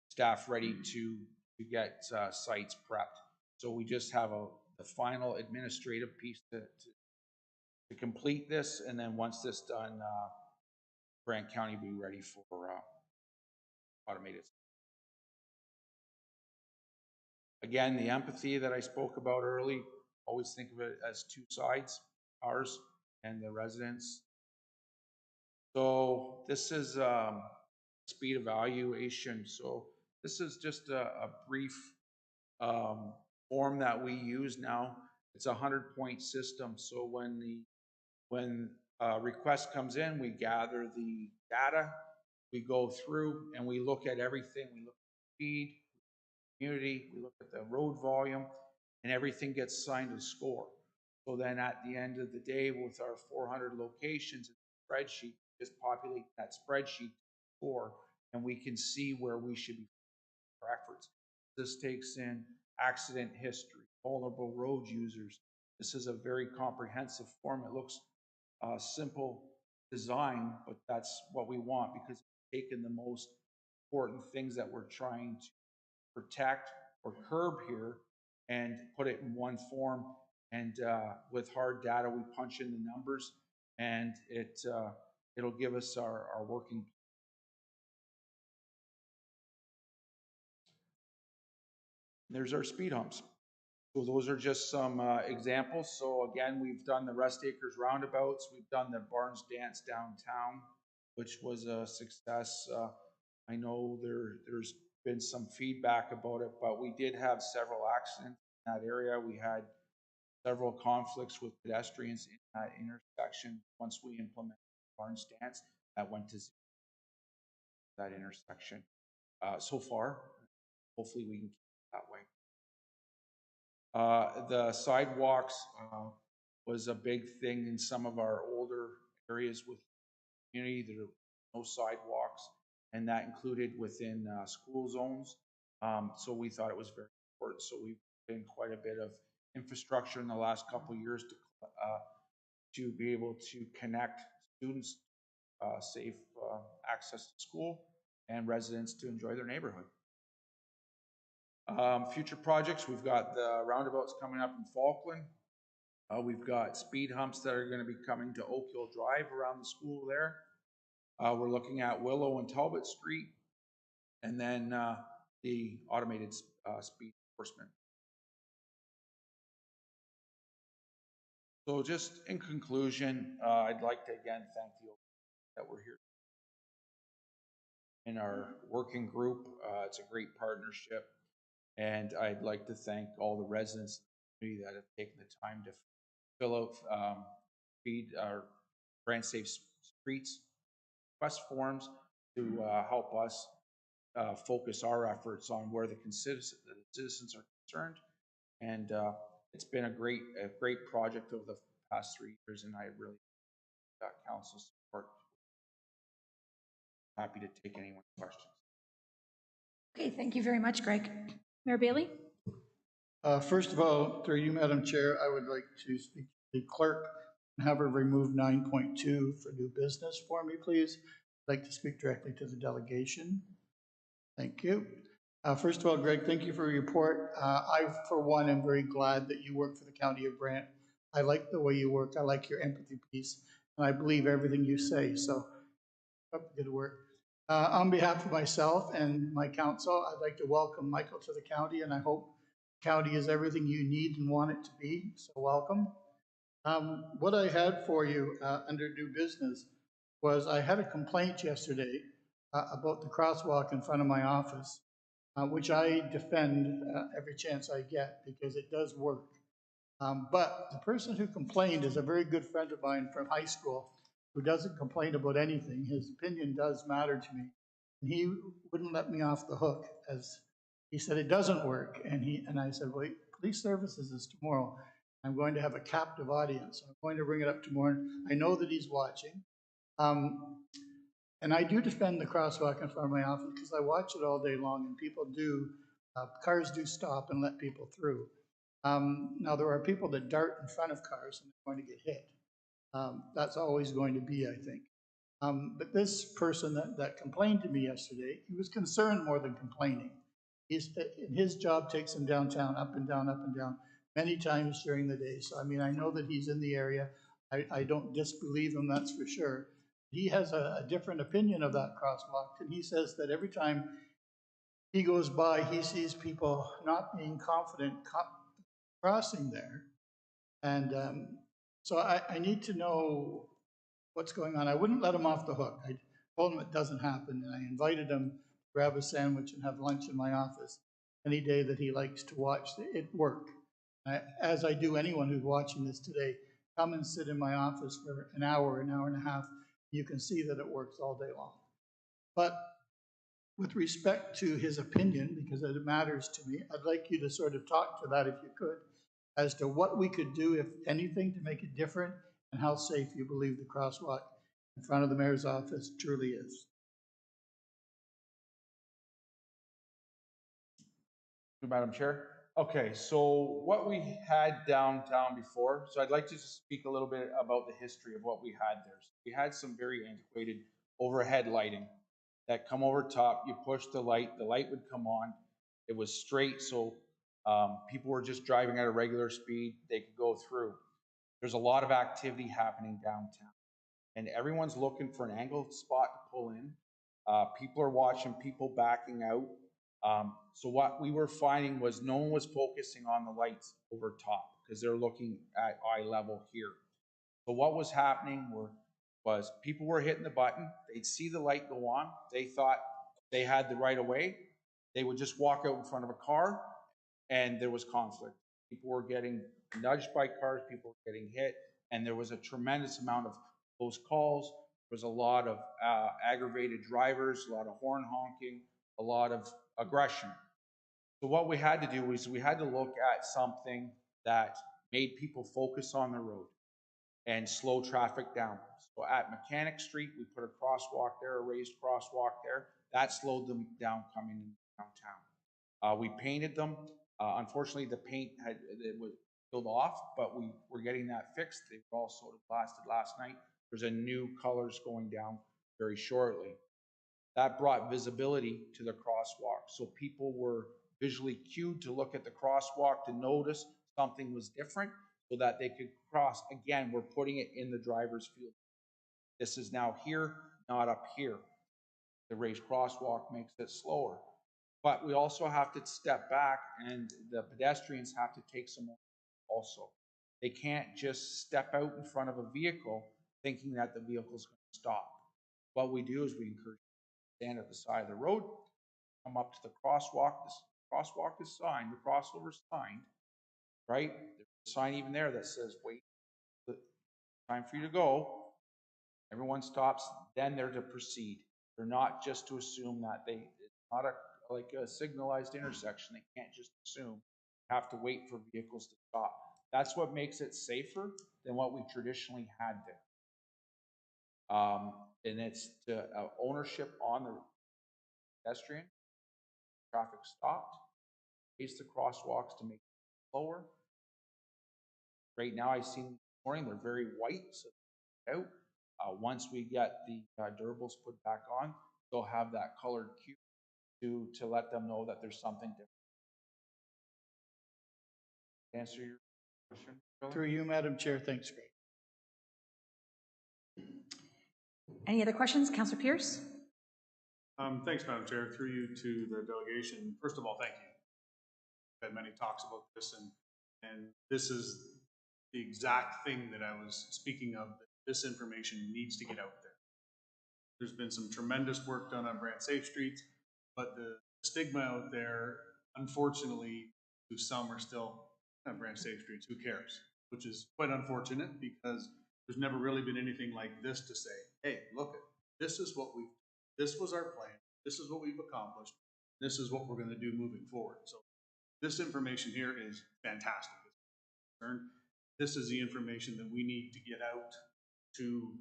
staff ready to get sites prepped. So we just have the final administrative piece to complete this, and then once this done, Grant County will be ready for automated. Again, the empathy that I spoke about early, always think of it as two sides, ours and the residents. So this is speed evaluation. So this is just a brief form that we use now. It's a 100-point system. So when a request comes in, we gather the data, we go through and we look at everything. We look at speed, community, we look at the road volume, and everything gets assigned a score. So then at the end of the day, with our 400 locations in the spreadsheet, just populate that spreadsheet score, and we can see where we should be for efforts. This takes in accident history, vulnerable road users. This is a very comprehensive form. It looks simple design, but that's what we want because it's taken the most important things that we're trying to protect or curb here and put it in one form. And with hard data, we punch in the numbers, and it'll give us our working. There's our speed humps. So those are just some examples. So again, we've done the Rest Acres roundabouts. We've done the Barnes Dance downtown, which was a success. I know there's been some feedback about it, but we did have several accidents in that area. We had several conflicts with pedestrians in that intersection. Once we implemented Barnes Dance, that went to that intersection. So far, hopefully we can keep it that way. The sidewalks was a big thing in some of our older areas with the community. There were no sidewalks, and that included within school zones. So we thought it was very important. So we've been quite a bit of infrastructure in the last couple of years to be able to connect students, safe access to school, and residents to enjoy their neighborhood. Future projects, we've got the roundabouts coming up in Falkland. We've got speed humps that are going to be coming to Oak Hill Drive around the school there. We're looking at Willow and Talbot Street, and then the automated speed enforcement. So just in conclusion, I'd like to again thank you that we're here in our working group. It's a great partnership. And I'd like to thank all the residents that have taken the time to fill out feed our brand safe streets request forms to help us focus our efforts on where the citizens are concerned. And it's been a great project over the past 3 years, and I really council support. Happy to take anyone's questions. Okay, thank you very much, Greg. Mayor Bailey? First of all, through you, Madam Chair, I would like to speak to the clerk and have her remove 9.2 for new business for me, please. I'd like to speak directly to the delegation. Thank you. First of all, Greg, thank you for your report. I, for one, am very glad that you work for the County of Brant. I like the way you work. I like your empathy piece, and I believe everything you say. So, good work. On behalf of myself and my council, I'd like to welcome Michael to the county, and I hope the county is everything you need and want it to be. So, welcome. What I had for you under new business was I had a complaint yesterday about the crosswalk in front of my office, which I defend every chance I get because it does work. But the person who complained is a very good friend of mine from high school who doesn't complain about anything. His opinion does matter to me. And he wouldn't let me off the hook as he said it doesn't work. And I said, well, police services is tomorrow. I'm going to have a captive audience. So I'm going to bring it up tomorrow. I know that he's watching. And I do defend the crosswalk in front of my office because I watch it all day long, and people do, cars do stop and let people through. Now, there are people that dart in front of cars and they're going to get hit. That's always going to be, I think. But this person that complained to me yesterday, he was concerned more than complaining. His job takes him downtown, up and down, many times during the day. So, I mean, I know that he's in the area. I don't disbelieve him, that's for sure. He has a different opinion of that crosswalk, and he says that every time he goes by, he sees people not being confident crossing there. And so I need to know what's going on. I wouldn't let him off the hook. I told him it doesn't happen, and I invited him to grab a sandwich and have lunch in my office any day that he likes to watch it work. As I do anyone who's watching this today, come and sit in my office for an hour and a half. You can see that it works all day long. But with respect to his opinion, because it matters to me, I'd like you to sort of talk to that if you could, as to what we could do, if anything, to make it different, and how safe you believe the crosswalk in front of the mayor's office truly is. Madam Chair. Okay, so what we had downtown before, so I'd like to speak a little bit about the history of what we had there. So we had some very antiquated overhead lighting that come over top. You push the light would come on. It was straight, so people were just driving at a regular speed. They could go through. There's a lot of activity happening downtown, and everyone's looking for an angled spot to pull in. People are watching people backing out. So what we were finding was no one was focusing on the lights over top because they're looking at eye level here. So what was happening was people were hitting the button. They'd see the light go on. They thought they had the right of way. They would just walk out in front of a car, and there was conflict. People were getting nudged by cars. People were getting hit, and there was a tremendous amount of close calls. There was a lot of aggravated drivers, a lot of horn honking, a lot of aggression. So what we had to do was we had to look at something that made people focus on the road and slow traffic down. So at Mechanic Street, we put a crosswalk there, a raised crosswalk there. That slowed them down coming in downtown. We painted them. Unfortunately, the paint it was peeled off, but we were getting that fixed. They were all sort of blasted last night. There's a new colors going down very shortly. That brought visibility to the crosswalk. So people were visually cued to look at the crosswalk to notice something was different so that they could cross. Again, we're putting it in the driver's field. This is now here, not up here. The raised crosswalk makes it slower. But we also have to step back, and the pedestrians have to take some more also. They can't just step out in front of a vehicle thinking that the vehicle's going to stop. What we do is we encourage stand at the side of the road, come up to the crosswalk. This crosswalk is signed, the crossover is signed, right? There's a sign even there that says, wait, time for you to go. Everyone stops, then they're to proceed. They're not just to assume that it's not like a signalized intersection. They can't just assume. They have to wait for vehicles to stop. That's what makes it safer than what we traditionally had there. And it's to ownership on the pedestrian, traffic stopped, face the crosswalks to make it slower. Right now, I seen this morning, they're very white, so they're out. Once we get the durables put back on, they'll have that colored cue to let them know that there's something different. Answer your question, Charlie? Through you, Madam Chair, thanks, Greg. Any other questions? Councillor Pierce? Thanks, Madam Chair. Through you to the delegation. First of all, thank you. We've had many talks about this, and this is the exact thing that I was speaking of. That this information needs to get out there. There's been some tremendous work done on Brand Safe Streets, but the stigma out there, unfortunately, to some are still Brand Safe Streets. Who cares? Which is quite unfortunate because there's never really been anything like this to say, hey, look, this is what this was our plan. This is what we've accomplished. This is what we're going to do moving forward. So this information here is fantastic. This is the information that we need to get out to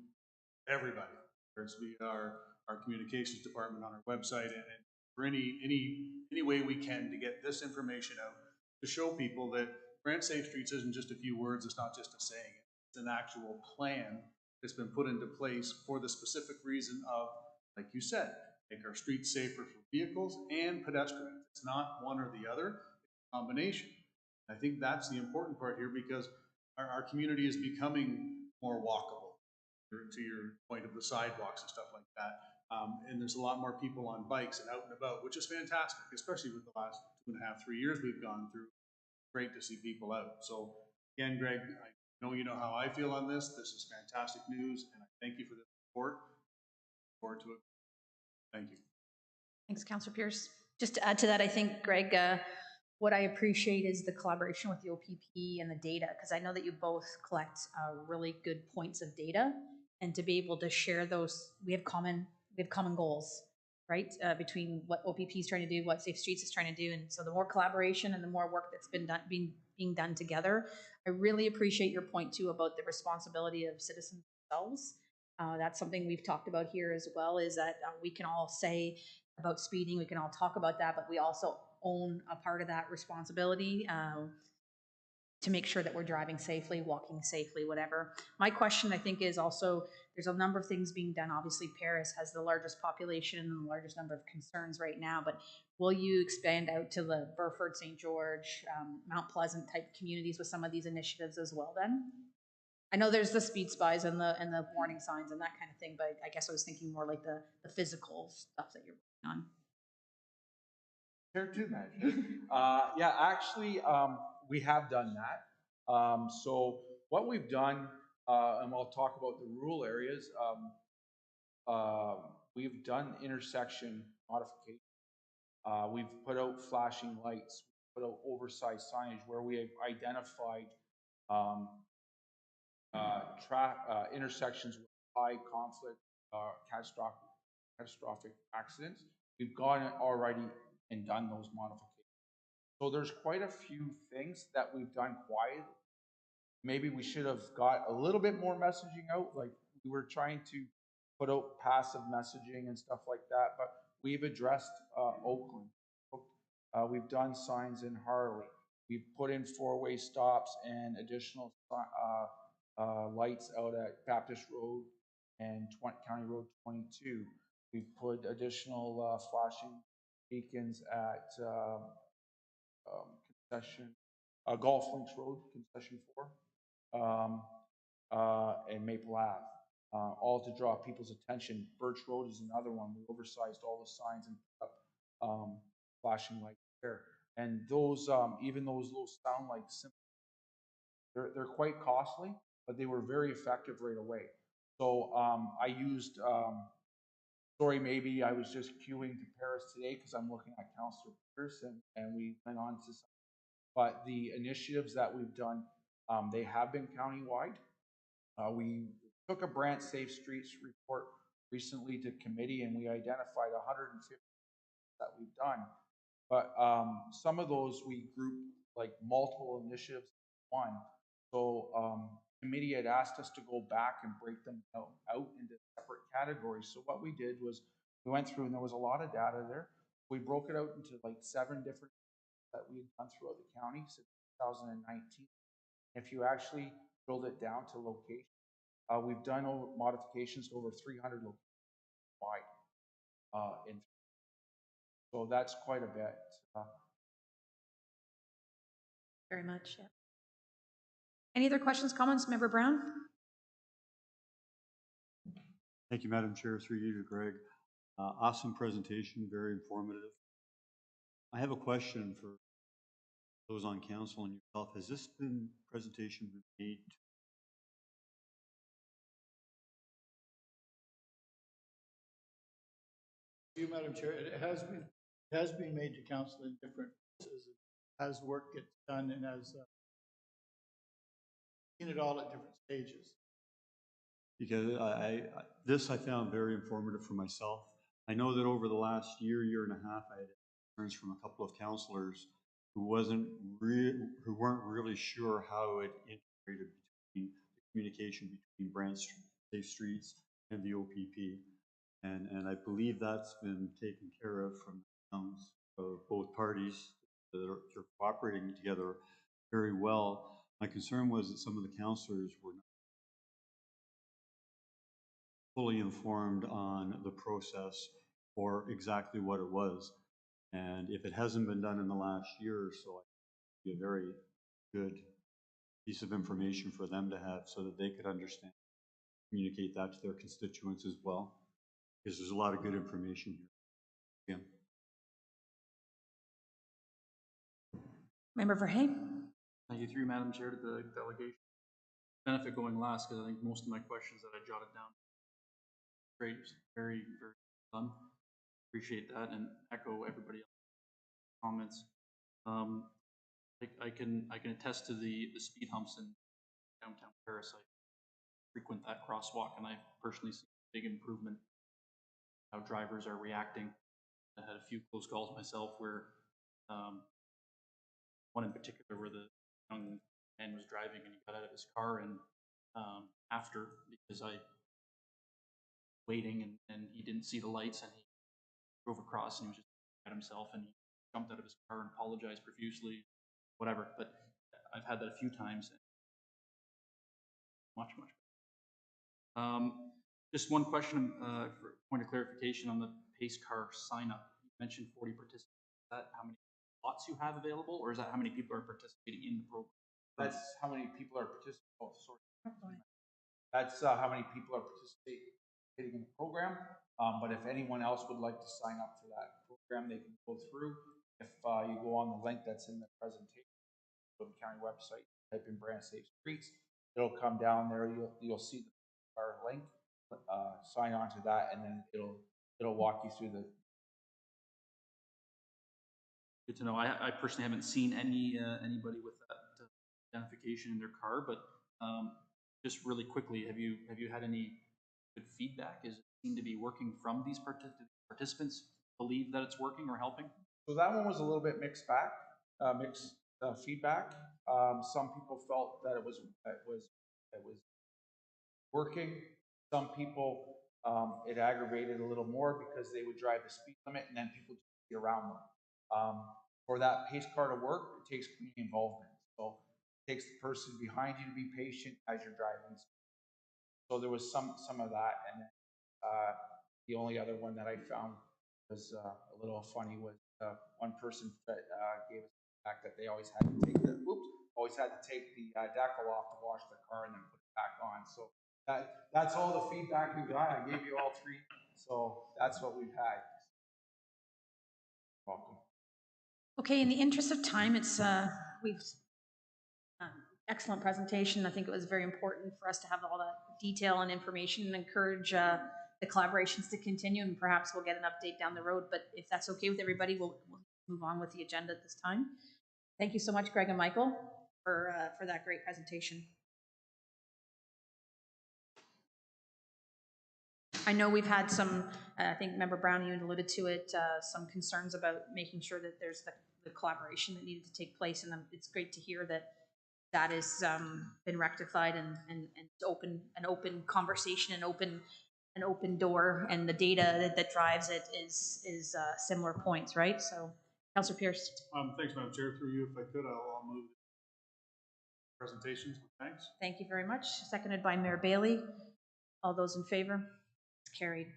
everybody. Whereas we are our communications department on our website and for any way we can to get this information out to show people that Brand Safe Streets isn't just a few words. It's not just a saying. It's an actual plan that's been put into place for the specific reason of, like you said, make our streets safer for vehicles and pedestrians. It's not one or the other, it's a combination. I think that's the important part here because our community is becoming more walkable, to your point of the sidewalks and stuff like that. And there's a lot more people on bikes and out and about, which is fantastic, especially with the last 2.5, 3 years we've gone through. Great to see people out. So again, Greg, I know you know how I feel on this. This is fantastic news, and I thank you for the support. Look forward to it. Thank you. Thanks, Councillor Pierce. Just to add to that, I think, Greg, what I appreciate is the collaboration with the OPP and the data, because I know that you both collect really good points of data, and to be able to share those, we have common goals, right? Between what OPP is trying to do, what Safe Streets is trying to do, and so the more collaboration and the more work that's been done, being done together, I really appreciate your point too about the responsibility of citizens themselves. That's something we've talked about here as well, is that we can all say about speeding, we can all talk about that, but we also own a part of that responsibility to make sure that we're driving safely, walking safely, whatever. My question, I think, is also, there's a number of things being done. Obviously, Paris has the largest population and the largest number of concerns right now, but will you expand out to the Burford, St. George, Mount Pleasant type communities with some of these initiatives as well then? I know there's the speed spies and the warning signs and that kind of thing, but I guess I was thinking more like the physical stuff that you're working on. Here too, man. Yeah, actually, we have done that. So what we've done, and I'll talk about the rural areas, we've done intersection modification. We've put out flashing lights, put out oversized signage where we have identified intersections with high conflict, catastrophic accidents. We've gone already and done those modifications. So there's quite a few things that we've done quietly. Maybe we should have got a little bit more messaging out, like we were trying to put out passive messaging and stuff like that, but we've addressed Oakland. We've done signs in Harley. We've put in four-way stops and additional lights out at Baptist Road and County Road 22. We've put additional flashing beacons at Golf Links Road, Concession 4, and Maple Ave, all to draw people's attention. Birch Road is another one. We oversized all the signs and put up flashing lights there. And those, even those little sound like they're quite costly, but they were very effective right away. So I used, sorry, maybe I was just queuing to Paris today because I'm looking at Councillor Pierce, and we went on to some. But the initiatives that we've done, they have been countywide. We took a Brand Safe Streets report recently to committee, and we identified 150 that we've done. But some of those we grouped like multiple initiatives in one. So committee had asked us to go back and break them out into separate categories. So what we did was we went through and there was a lot of data there. We broke it out into like 7 different that we had done throughout the county since 2019. If you actually drilled it down to location, we've done modifications to over 300 locations wide. So that's quite a bit. Very much, yeah. Any other questions, comments, Member Brown? Thank you, Madam Chair, through you to Greg. Awesome presentation, very informative. I have a question for those on council and yourself. Has this presentation been made? You, Madam Chair, it has been made to council in different places as work gets done and as seen it all at different stages. Because this I found very informative for myself. I know that over the last year and a half, I had concerns from a couple of councillors who weren't really sure how it integrated between the communication between Brant Safe Streets and the OPP. And I believe that's been taken care of from the towns of both parties that are cooperating together very well. My concern was that some of the councillors were not fully informed on the process or exactly what it was. And if it hasn't been done in the last year or so, it would be a very good piece of information for them to have so that they could understand, communicate that to their constituents as well, because there's a lot of good information here. Again. Member Verhey? Thank you, through Madam Chair, to the delegation. Benefit going last, because I think most of my questions that I jotted down. Great, very, very fun. Appreciate that and echo everybody else's comments. I can attest to the speed humps in downtown Paris. I frequent that crosswalk, and I personally see a big improvement how drivers are reacting. I had a few close calls myself where one in particular where the young man was driving and he got out of his car and after, because I waiting and he didn't see the lights and he drove across and he was just at himself and he jumped out of his car and apologized profusely, whatever. But I've had that a few times. Much better. Just one question for point of clarification on the pace car sign up. You mentioned 40 participants. Is that how many slots you have available, or is that how many people are participating in the program? That's how many people are participating. Oh, sorry. That's how many people are participating in the program. But if anyone else would like to sign up for that program, they can go through. If you go on the link that's in the presentation, go to the county website, type in Brant Safe Streets, it'll come down there. You'll see our link. Sign on to that, and then it'll walk you through the. Good to know. I personally haven't seen anybody with that identification in their car, but just really quickly, have you had any good feedback? Is it seem to be working from these participants? Believe that it's working or helping? So that one was a little bit mixed feedback. Some people felt that it was working. Some people it aggravated a little more because they would drive the speed limit and then people just be around them. For that pace car to work, it takes community involvement. So it takes the person behind you to be patient as you're driving. So there was some of that, and then, the only other one that I found was a little funny was one person that gave us the fact that they always had to take the decal off to wash the car and then put it back on. So that's all the feedback we got. I gave you all 3, so that's what we've had. Welcome. Okay, in the interest of time, we've excellent presentation. I think it was very important for us to have all that detail and information and encourage the collaborations to continue, and perhaps we'll get an update down the road. But if that's okay with everybody, we'll move on with the agenda at this time. Thank you so much, Greg and Michael, for that great presentation. I know we've had some, I think Member Brown, you alluded to it, some concerns about making sure that there's the collaboration that needed to take place, and it's great to hear that that has been rectified and an open conversation, an open door, and the data that drives it is similar points, right? So, Councillor Pierce. Thanks, Madam Chair. Through you, if I could, I'll move presentations. Thanks. Thank you very much. Seconded by Mayor Bailey. All those in favor? It's carried.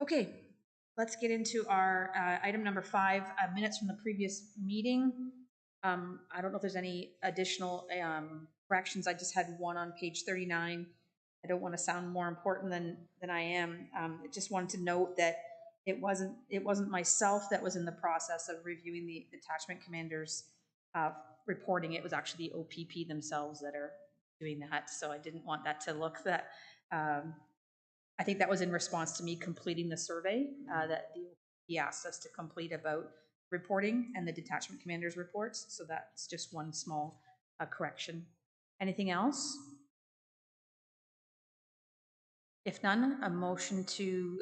Okay, let's get into our item number 5, minutes from the previous meeting. I don't know if there's any additional corrections. I just had one on page 39. I don't want to sound more important than I am. I just wanted to note that it wasn't myself that was in the process of reviewing the detachment commanders reporting. It was actually the OPP themselves that are doing that. So I didn't want that to look that. I think that was in response to me completing the survey that he asked us to complete about reporting and the detachment commanders reports. So that's just one small correction. Anything else? If none, a motion to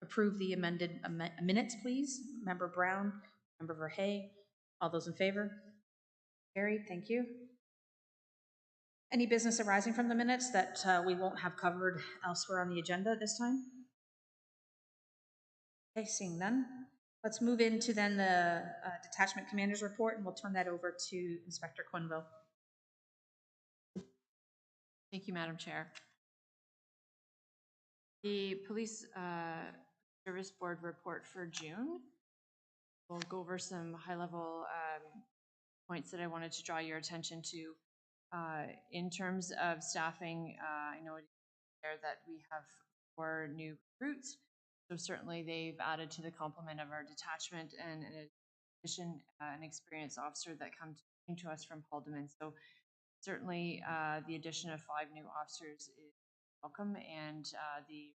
approve the amended minutes, please. Member Brown, Member Verhey, all those in favor? Carried, thank you. Any business arising from the minutes that we won't have covered elsewhere on the agenda at this time? Okay, seeing none. Let's move into then the detachment commander's report, and we'll turn that over to Inspector Quinville. Thank you, Madam Chair. The Police Service Board report for June. We'll go over some high-level points that I wanted to draw your attention to. In terms of staffing, I know there that we have 4 new recruits. So certainly they've added to the complement of our detachment, and in addition, an experienced officer that came to us from Haldeman. So certainly the addition of 5 new officers is welcome, and the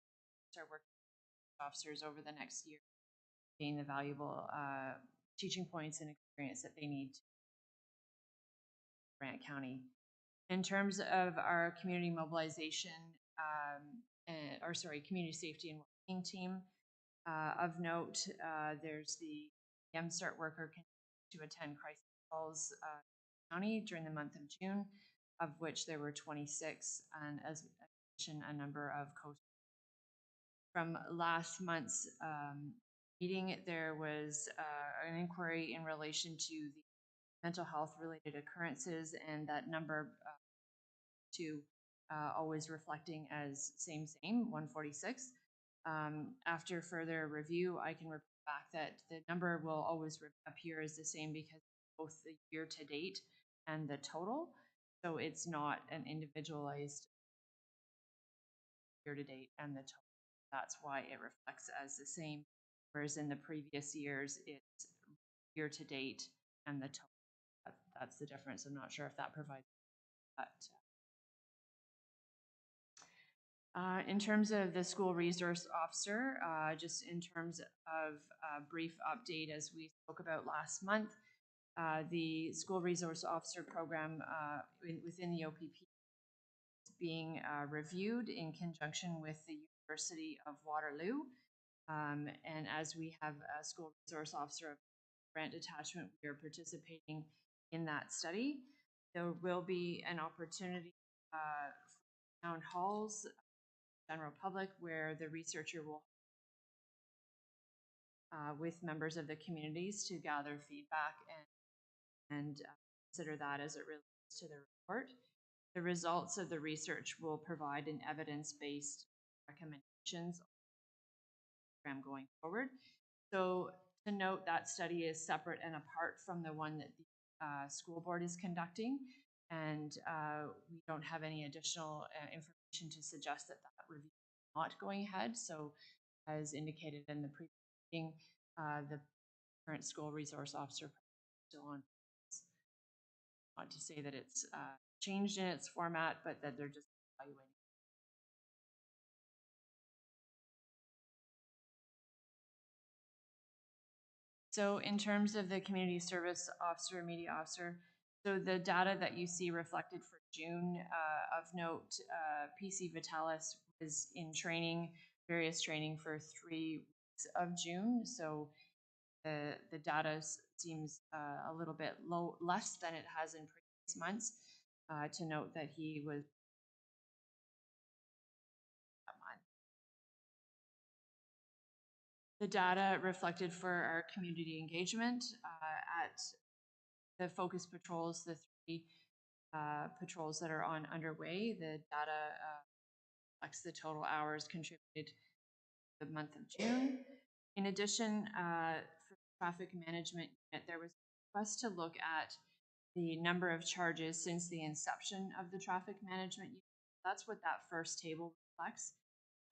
start working with officers over the next year, gain the valuable teaching points and experience that they need to Grant County. In terms of our community mobilization, community safety and wellbeing team, of note, there's the MSTART worker to attend crisis calls county during the month of June, of which there were 26, and as addition, a number of coast. From last month's meeting, there was an inquiry in relation to the mental health related occurrences, and that number always reflecting as same, 146. After further review, I can report back that the number will always appear as the same because both the year to date and the total. So it's not an individualized year to date and the total. That's why it reflects as the same. Whereas in the previous years, it's year to date and the total. That's the difference. I'm not sure if that provides that. In terms of the school resource officer, just in terms of a brief update, as we spoke about last month, the school resource officer program within the OPP is being reviewed in conjunction with the University of Waterloo. And as we have a school resource officer of grant detachment, we are participating in that study. There will be an opportunity for town halls, general public, where the researcher will with members of the communities to gather feedback and consider that as it relates to the report. The results of the research will provide an evidence-based recommendations program going forward. So to note, that study is separate and apart from the one that the school board is conducting, and we don't have any additional information to suggest that that review is not going ahead. So as indicated in the previous meeting, the current school resource officer is still on. Not to say that it's changed in its format, but that they're just evaluating. So in terms of the community service officer, media officer, so the data that you see reflected for June, of note, PC Vitalis was in training, various training for 3 weeks of June. So the data seems a little bit less than it has in months. To note that he was that month. The data reflected for our community engagement at the focus patrols, the 3 patrols that are underway. The data reflects the total hours contributed the month of June. In addition, for traffic management unit, there was a request to look at the number of charges since the inception of the traffic management unit. That's what that first table reflects.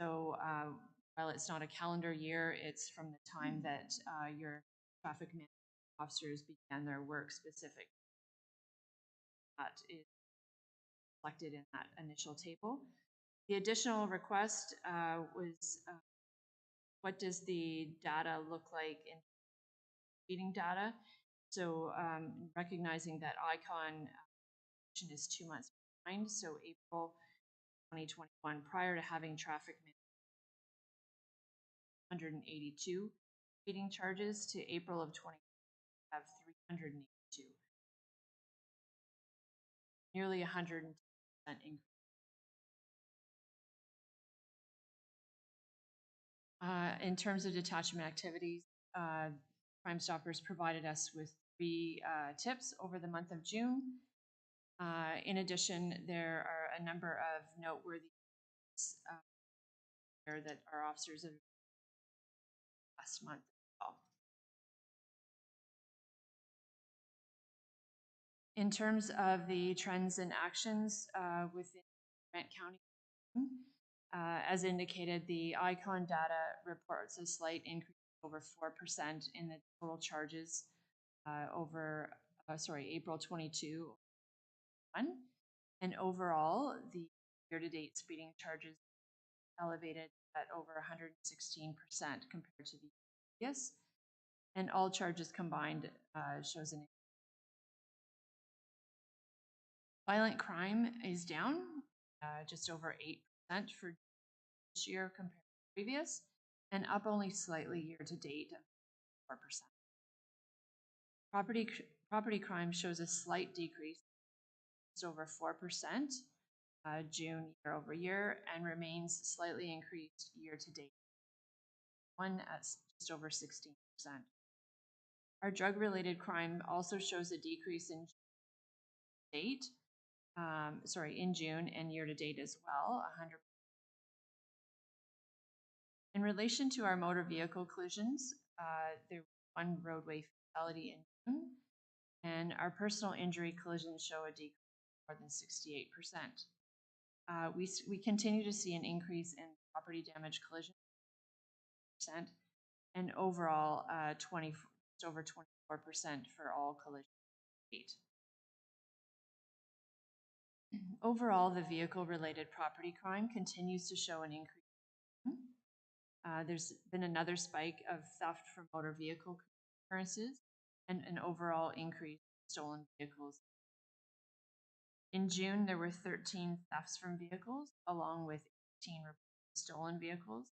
So while it's not a calendar year, it's from the time that your traffic management officers began their work specific. That is reflected in that initial table. The additional request was what does the data look like in speeding data? So recognizing that ICON is 2 months behind, so April 2021, prior to having traffic 182 speeding charges, to April of 2020 have 382, nearly 110% increase. In terms of detachment activities, Crime Stoppers provided us with 3 tips over the month of June. In addition, there are a number of noteworthy that our officers have last month as well. In terms of the trends and actions within Grant County, as indicated, the ICON data reports a slight increase over 4% in the total charges over, April 22. And overall, the year-to-date speeding charges elevated at over 116% compared to the previous, and all charges combined shows an violent crime is down just over 8% for this year compared to previous, and up only slightly year to date of 4%. Property crime shows a slight decrease, just over 4%. June year over year, and remains slightly increased year to date, one at just over 16%. Our drug-related crime also shows a decrease in in June and year to date as well, 100%. In relation to our motor vehicle collisions, there was 1 roadway fatality in June, and our personal injury collisions show a decrease of more than 68%. We continue to see an increase in property damage collision percent, and overall just over 24% for all collisions. Overall, the vehicle-related property crime continues to show an increase. There's been another spike of theft from motor vehicle occurrences and an overall increase in stolen vehicles. In June, there were 13 thefts from vehicles, along with 18 stolen vehicles.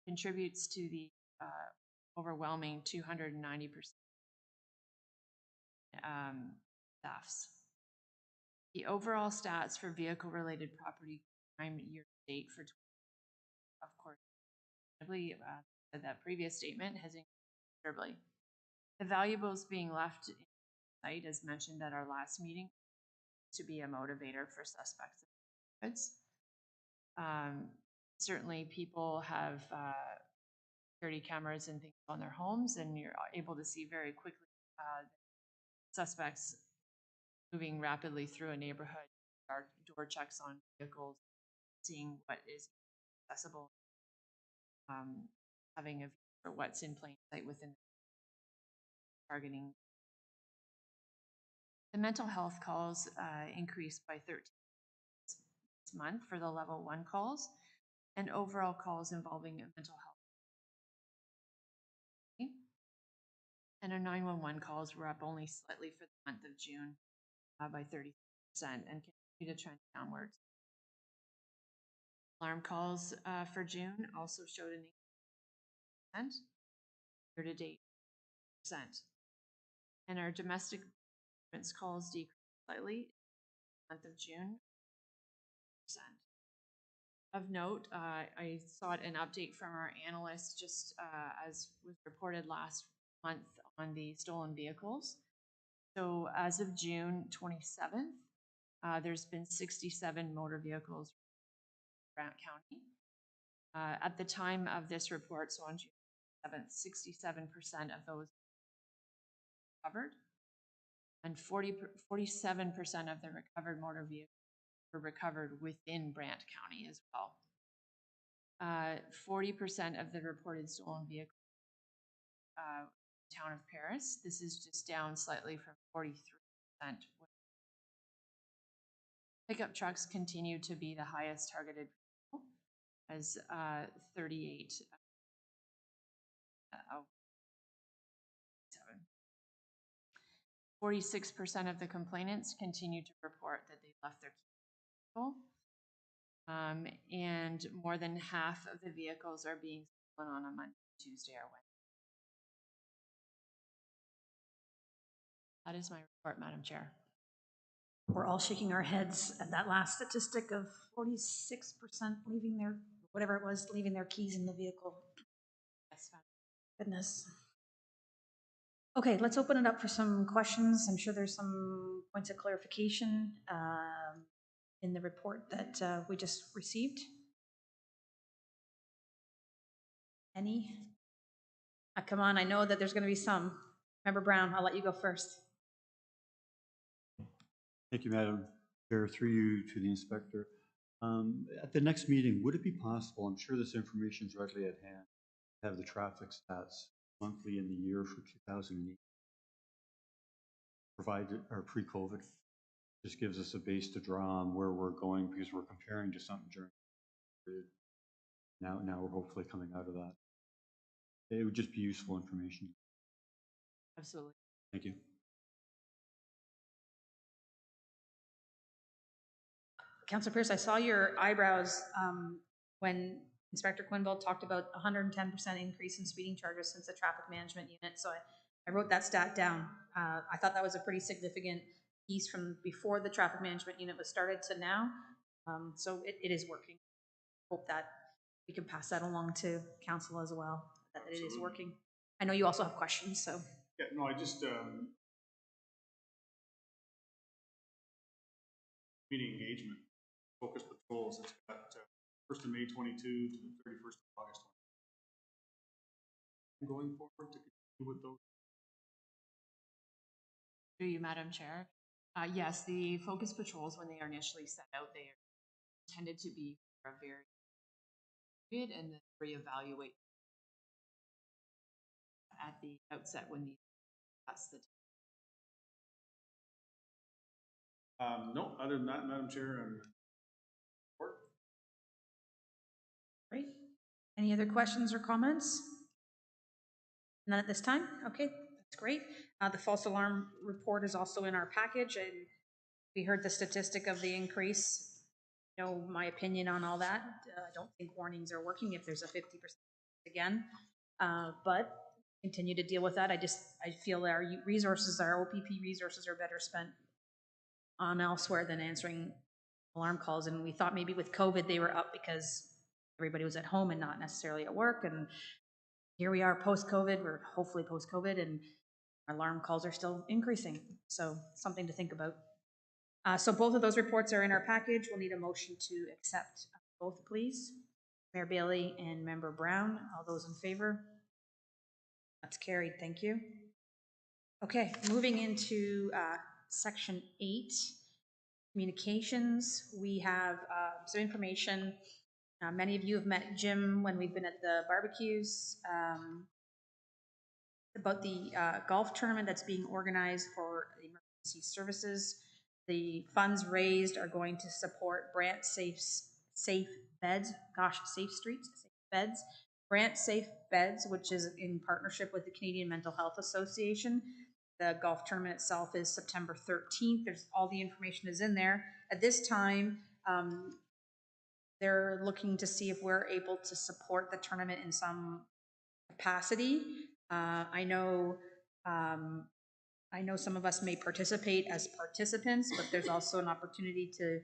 Contributes to the overwhelming 290% thefts. The overall stats for vehicle-related property crime year-to-date for, of course, that previous statement has increased considerably. The valuables being left in sight, as mentioned at our last meeting, to be a motivator for suspects of goods. Certainly, people have security cameras and things on their homes, and you're able to see very quickly suspects moving rapidly through a neighborhood, door checks on vehicles, seeing what is accessible, having a view for what's in plain sight within targeting. The mental health calls increased by 13 this month for the level 1 calls, and overall calls involving mental health. And our 911 calls were up only slightly for the month of June by 30% and continue to trend downwards. Alarm calls for June also showed an increase year to date %. And our domestic calls decreased slightly month of June. Of note, I sought an update from our analyst just as was reported last month on the stolen vehicles. So as of June 27th, there's been 67 motor vehicles in Grant County. At the time of this report, so on June 7th, 67% of those recovered, and 47% of the recovered motor vehicles were recovered within Brant County as well. 40% of the reported stolen vehicles town of Paris. This is just down slightly from 43%. Pickup trucks continue to be the highest targeted vehicle, as 38 46% of the complainants continue to report that they left their vehicle. And more than half of the vehicles are being stolen on a Monday, Tuesday, or Wednesday. That is my report, Madam Chair. We're all shaking our heads at that last statistic of 46% leaving their, whatever it was, leaving their keys in the vehicle. Yes, Madam. Goodness. Okay, let's open it up for some questions. I'm sure there's some points of clarification in the report that we just received. Any? Come on, I know that there's going to be some. Member Brown, I'll let you go first. Thank you, Madam Chair. Through you to the inspector. At the next meeting, would it be possible, I'm sure this information is readily at hand, have the traffic stats monthly in the year for 2008, provided, or pre-COVID? Just gives us a base to draw on where we're going because we're comparing to something during the period. Now we're hopefully coming out of that. It would just be useful information. Absolutely. Thank you. Councillor Pierce, I saw your eyebrows when Inspector Quinville talked about 110% increase in speeding charges since the traffic management unit. So I wrote that stat down. I thought that was a pretty significant piece from before the traffic management unit was started to now. So it is working. Hope that we can pass that along to council as well, that it is working. I know you also have questions, so. Yeah, no, I just, meeting engagement, focus patrols, it's got 1st of May 22 to the 31st of August 20. Going forward to continue with those. Through you, Madam Chair. Yes, the focus patrols, when they are initially set out, they are intended to be for a very period and then reevaluate at the outset when that's the No, other than that, Madam Chair, Great. Any other questions or comments? None at this time? Okay, that's great. The false alarm report is also in our package, and we heard the statistic of the increase. You know my opinion on all that. I don't think warnings are working if there's a 50% again, but continue to deal with that. I feel our resources, our OPP resources, are better spent on elsewhere than answering alarm calls. And we thought maybe with COVID they were up because everybody was at home and not necessarily at work. And here we are post-COVID, we're hopefully post-COVID, and our alarm calls are still increasing. So something to think about. So both of those reports are in our package. We'll need a motion to accept both, please. Mayor Bailey and Member Brown, all those in favor? That's carried, thank you. Okay, moving into section 8, communications. We have some information. Many of you have met Jim when we've been at the barbecues about the golf tournament that's being organized for emergency services. The funds raised are going to support Brant Safe Beds, Safe Streets, Safe Beds. Brant Safe Beds, which is in partnership with the Canadian Mental Health Association. The golf tournament itself is September 13th. There's all the information is in there. At this time, they're looking to see if we're able to support the tournament in some capacity. I know I know some of us may participate as participants, but there's also an opportunity to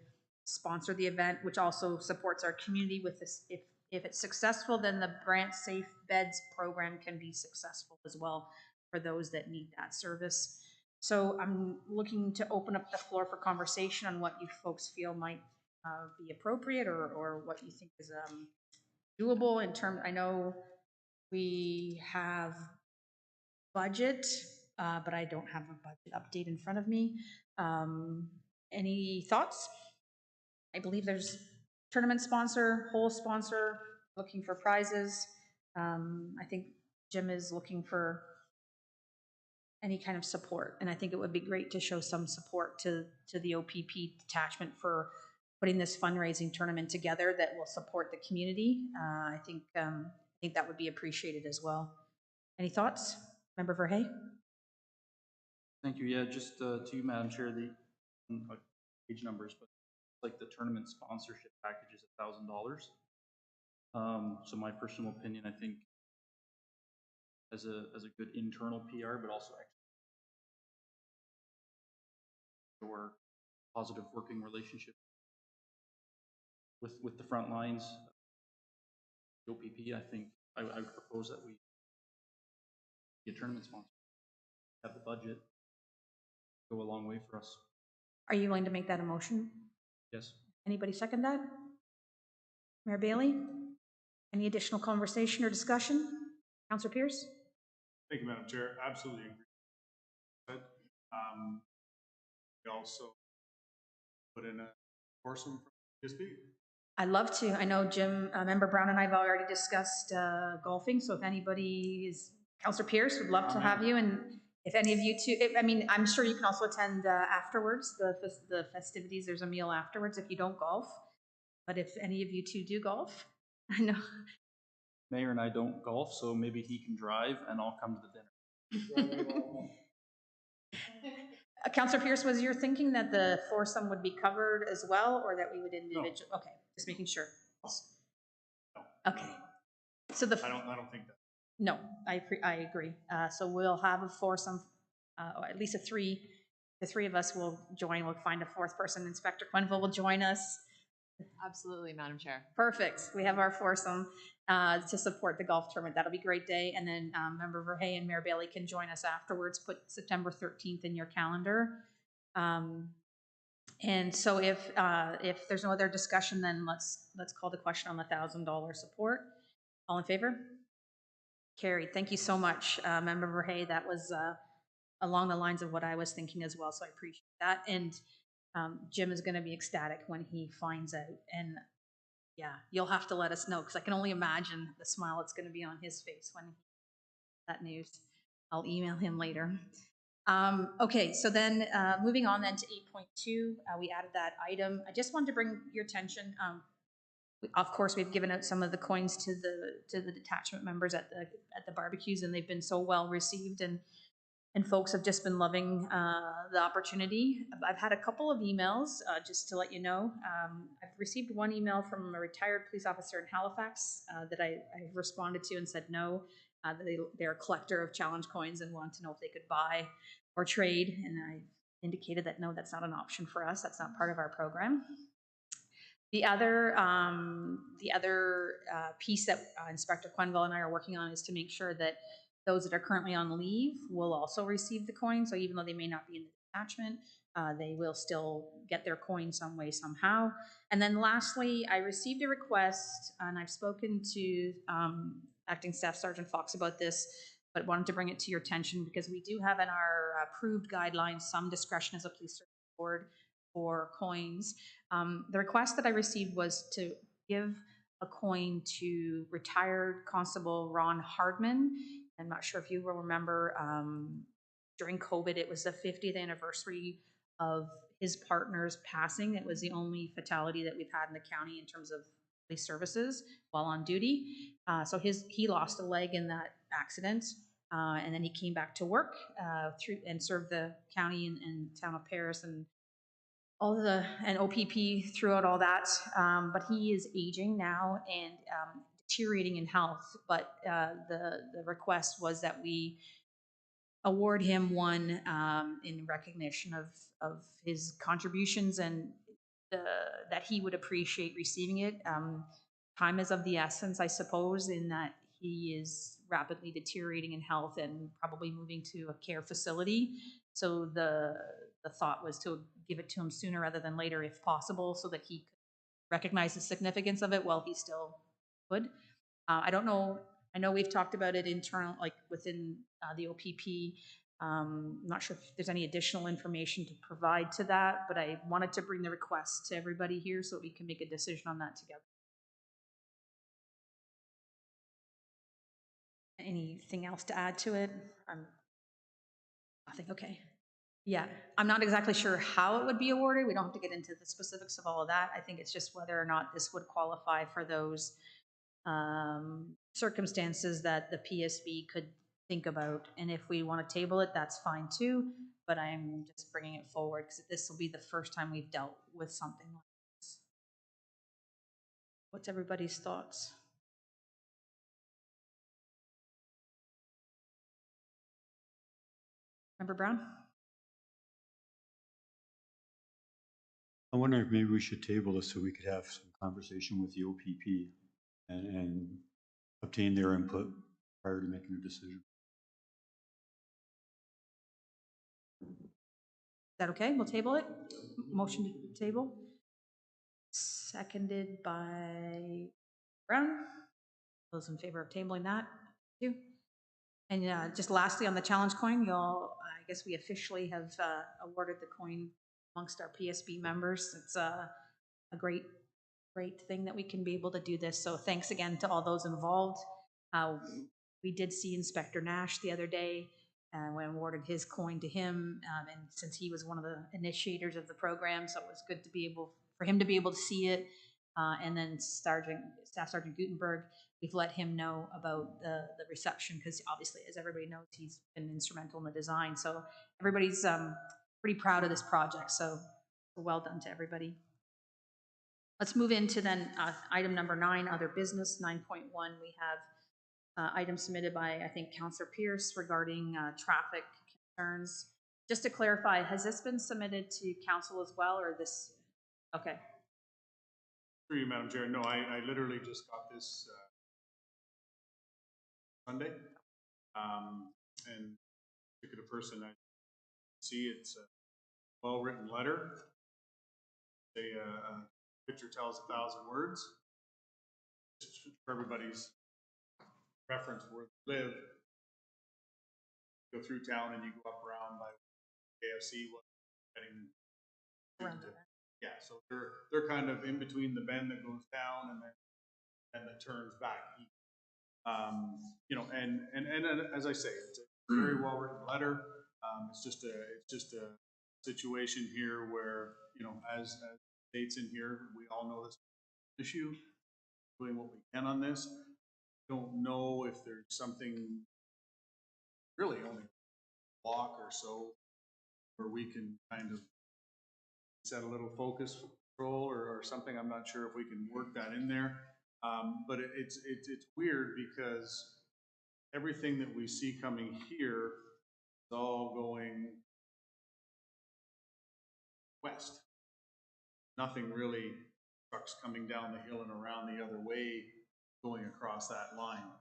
sponsor the event, which also supports our community with this. If it's successful, then the Brant Safe Beds program can be successful as well for those that need that service. So I'm looking to open up the floor for conversation on what you folks feel might be appropriate, or what you think is doable in terms. I know we have budget, but I don't have a budget update in front of me. Any thoughts? I believe there's tournament sponsor, whole sponsor, looking for prizes. I think Jim is looking for any kind of support, and I think it would be great to show some support to the OPP detachment for putting this fundraising tournament together that will support the community. I think that would be appreciated as well. Any thoughts, Member Verhey? Thank you. Yeah, just to you, Madam Chair, the page numbers, but like the tournament sponsorship package is $1,000. So my personal opinion, I think, as a good internal PR, but also or positive working relationship with the front lines, the OPP, I think I would propose that we be a tournament sponsor. Have the budget go a long way for us. Are you willing to make that a motion? Yes. Anybody second that? Mayor Bailey? Any additional conversation or discussion? Councillor Pierce? Thank you, Madam Chair. Absolutely agree. We also put in a foursome from PSB. I'd love to. I know Jim, Member Brown and I have already discussed golfing, so if anybody is, Councillor Pierce would love to have you, and if any of you two, I mean, I'm sure you can also attend afterwards, the festivities, there's a meal afterwards if you don't golf, but if any of you two do golf, I know. Mayor and I don't golf, so maybe he can drive and I'll come to the dinner. Councillor Pierce, was your thinking that the foursome would be covered as well, or that we would individually? No. Okay, just making sure. No. Okay, so the I don't think that. No, I agree. So we'll have a foursome, or at least a three. The three of us will join. We'll find a fourth person. Inspector Quenville will join us. Absolutely, Madam Chair. Perfect. We have our foursome to support the golf tournament. That'll be a great day. And then Member Verhey and Mayor Bailey can join us afterwards. Put September 13th in your calendar. And so if there's no other discussion, then let's call the question on the $1,000 support. All in favor? Carried. Thank you so much, Member Verhey. That was along the lines of what I was thinking as well, so I appreciate that. And Jim is going to be ecstatic when he finds out. And yeah, you'll have to let us know, because I can only imagine the smile that's going to be on his face when that news. I'll email him later. Okay, so then moving on then to 8.2, we added that item. I just wanted to bring your attention. Of course, we've given out some of the coins to the detachment members at the barbecues, and they've been so well received, and folks have just been loving the opportunity. I've had a couple of emails, just to let you know. I've received one email from a retired police officer in Halifax that I responded to and said no, that they're a collector of challenge coins and want to know if they could buy or trade, and I indicated that no, that's not an option for us. That's not part of our program. The other piece that Inspector Quenville and I are working on is to make sure that those that are currently on leave will also receive the coin. So even though they may not be in the detachment, they will still get their coin some way, somehow. And then lastly, I received a request, and I've spoken to Acting Staff Sergeant Fox about this, but wanted to bring it to your attention because we do have in our approved guidelines some discretion as a police service board for coins. The request that I received was to give a coin to retired Constable Ron Hardman. I'm not sure if you will remember, during COVID, it was the 50th anniversary of his partner's passing. It was the only fatality that we've had in the county in terms of police services while on duty. So he lost a leg in that accident, and then he came back to work and served the county and town of Paris and OPP throughout all that, but he is aging now and deteriorating in health. But the request was that we award him one in recognition of his contributions and that he would appreciate receiving it. Time is of the essence, I suppose, in that he is rapidly deteriorating in health and probably moving to a care facility. So the thought was to give it to him sooner rather than later, if possible, so that he could recognize the significance of it while he still could. I don't know. I know we've talked about it internal, like within the OPP. I'm not sure if there's any additional information to provide to that, but I wanted to bring the request to everybody here so we can make a decision on that together. Anything else to add to it? Nothing. Okay. Yeah, I'm not exactly sure how it would be awarded. We don't have to get into the specifics of all of that. I think it's just whether or not this would qualify for those circumstances that the PSB could think about. And if we want to table it, that's fine too. But I'm just bringing it forward because this will be the first time we've dealt with something like this. What's everybody's thoughts? Member Brown? I wonder if maybe we should table this so we could have some conversation with the OPP and obtain their input prior to making a decision. Is that okay? We'll table it. Motion to table. Seconded by Brown. Those in favor of tabling that? Thank you. And just lastly, on the challenge coin, I guess we officially have awarded the coin amongst our PSB members. It's a great thing that we can be able to do this. So thanks again to all those involved. We did see Inspector Nash the other day and we awarded his coin to him. And since he was one of the initiators of the program, so it was good to be able for him to be able to see it. And then Staff Sergeant Gutenberg, we've let him know about the reception because obviously, as everybody knows, he's been instrumental in the design. So everybody's pretty proud of this project. So well done to everybody. Let's move into then item number 9, other business. 9.1, we have items submitted by, I think, Councillor Pierce regarding traffic concerns. Just to clarify, has this been submitted to council as well, or this? Okay. Through you, Madam Chair. No, I literally just got this Sunday. And particular person I see, it's a well-written letter. A picture tells 1,000 words. Just for everybody's reference where they live, go through town and you go up around by KFC, getting yeah, so they're kind of in between the bend that goes down and then that turns back. You know, and as I say, it's a very well written letter. It's just a situation here where, you know, as states in here, we all know this issue, doing what we can on this. Don't know if there's something really only a block or so where we can kind of set a little focus control or something. I'm not sure if we can work that in there. But it's weird because everything that we see coming here is all going west. Nothing really, trucks coming down the hill and around the other way going across that line.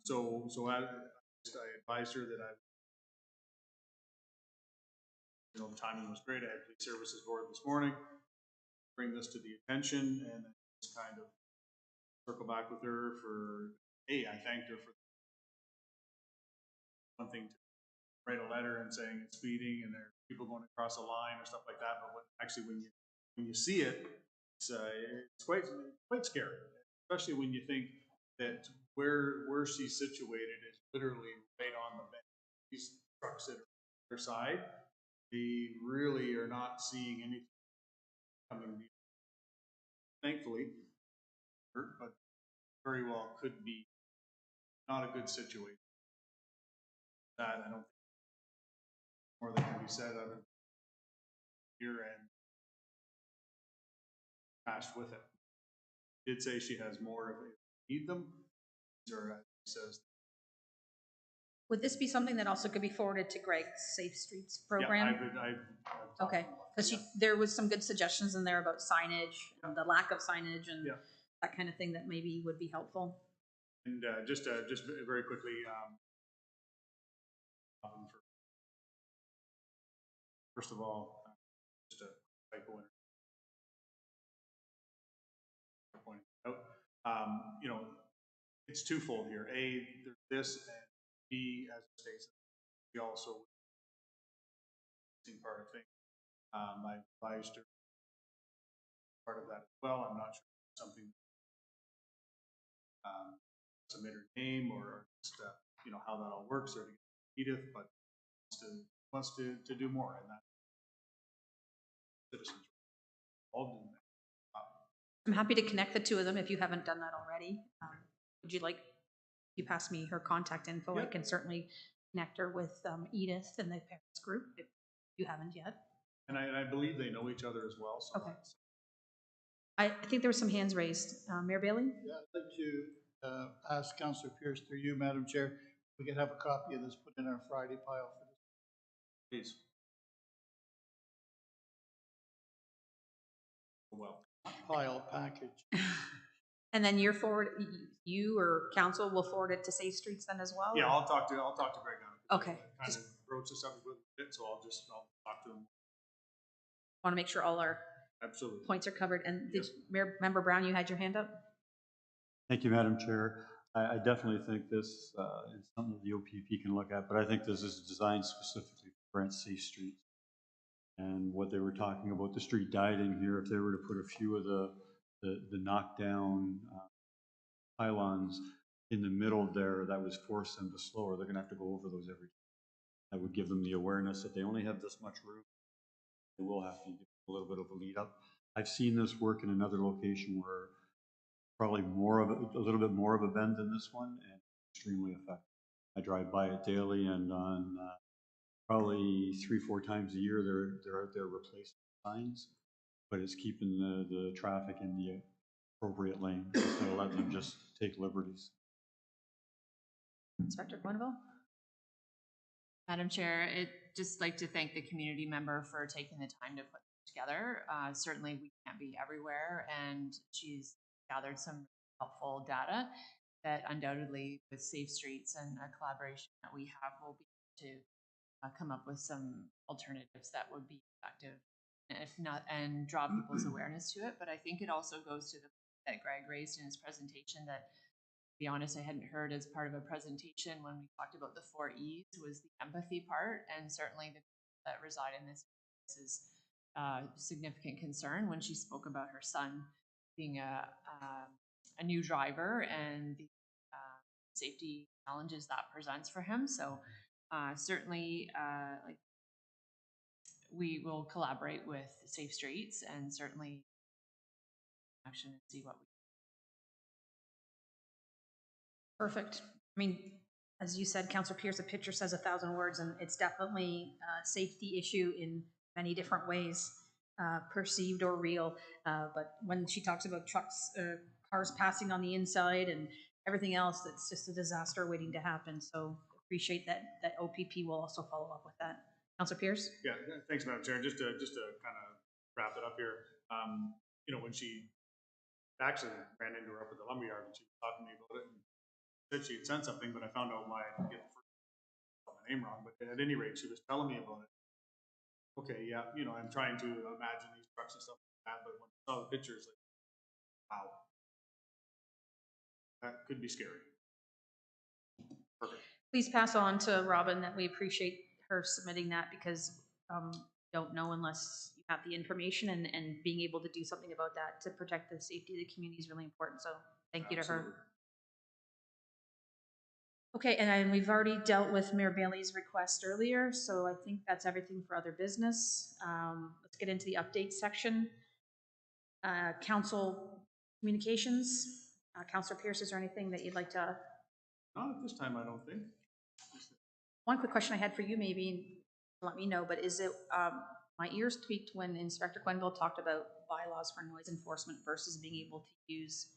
So I advised her that the timing was great. I had Police Services Board this morning, bring this to the attention, and then just kind of circle back with her for, hey, I thanked her for one thing to write a letter and saying it's speeding and there are people going across a line or stuff like that. But actually, when you see it, it's quite scary, especially when you think that where she's situated is literally right on the bend. These trucks that are on their side, they really are not seeing anything coming. Thankfully, but very well could be not a good situation. That I don't think more that can be said other than here and patched with it. Did say she has more if we need them. These are, as she says, Would this be something that also could be forwarded to Greg's Safe Streets Yeah, program? I've talked Okay, to him about because that, there was some good suggestions in there about signage, and the lack of signage and Yeah. that kind of thing that maybe would be helpful. And just very quickly, first of all, just a typo in pointing out. You know, it's twofold here. A, there's this, and B, as it states, we also part of things. I advised her part of that as well. I'm not sure if it's something submit her name or just you know how that all works or to get Edith, but wants to do more, and that citizens are involved in that. I'm happy to connect the two of them if you haven't done that already. Would you like, you pass me her contact info, I Yep. can certainly connect her with Edith and the parents group if you haven't yet. And I believe they know each other as well. So Okay. I think there were some hands raised. Mayor Bailey? Yeah, I'd like to ask Councillor Pierce through you, Madam Chair, we could have a copy of this put in our Friday pile for this. please. Well, Pile package. And then you or council will forward it to Safe Streets then as well? yeah, or- I'll talk to Greg on it. Okay. I kind of broached the subject with it, so I'll talk to him. Want to make sure all our Absolutely. points are covered. And Yes. Member Brown, you had your hand up? Thank you, Madam Chair. I definitely think this is something that the OPP can look at, but I think this is designed specifically for Brent Safe Streets. And what they were talking about, the street dieting here, if they were to put a few of the knockdown pylons in the middle there, that was force them to slower. They're gonna have to go over those every time. That would give them the awareness that they only have this much room. They will have to give a little bit of a lead up. I've seen this work in another location where probably a little bit more of a bend than this one, and extremely effective. I drive by it daily, and on probably 3-4 times a year, they're out there replacing signs, but it's keeping the traffic in the appropriate lane instead of letting them just take liberties. Inspector Quenneville? Madam Chair, I'd just like to thank the community member for taking the time to put this together. Certainly we can't be everywhere, and she's gathered some helpful data that undoubtedly with Safe Streets and a collaboration that we have will be able to come up with some alternatives that would be effective, if not, and draw people's awareness to it. But I think it also goes to the point that Greg raised in his presentation that, to be honest, I hadn't heard as part of a presentation when we talked about the 4 E's was the empathy part, and certainly the people that reside in this is significant concern when she spoke about her son being a new driver and the safety challenges that presents for him. So certainly, like, we will collaborate with Safe Streets and certainly action and see what we. Perfect. I mean, as you said, Councillor Pierce, a picture says 1,000 words, and it's definitely a safety issue in many different ways, perceived or real. But when she talks about trucks, cars passing on the inside and everything else, it's just a disaster waiting to happen. So appreciate that OPP will also follow up with that. Councillor Pierce? Yeah, thanks, Madam Chair. Just to kind of wrap it up here, you know, when she actually ran into her up at the lumberyard and she was talking to me about it and said she had sent something, but I found out why I didn't get my name wrong. But at any rate, she was telling me about it. Okay, yeah, you know, I'm trying to imagine these trucks and stuff like that, but when I saw the pictures, like, wow, that could be scary. Perfect. Please pass on to Robin that we appreciate her submitting that because don't know unless you have the information, and being able to do something about that to protect the safety of the community is really important. So thank you to her. Okay, and we've already dealt with Mayor Bailey's request earlier, so I think that's everything for other business. Let's get into the update section. Council communications. Councillor Pierce, is there anything that you'd like to? Not at this time, I don't think. One quick question I had for you, maybe let me know, but is it, my ears tweaked when Inspector Quenneville talked about bylaws for noise enforcement versus being able to use,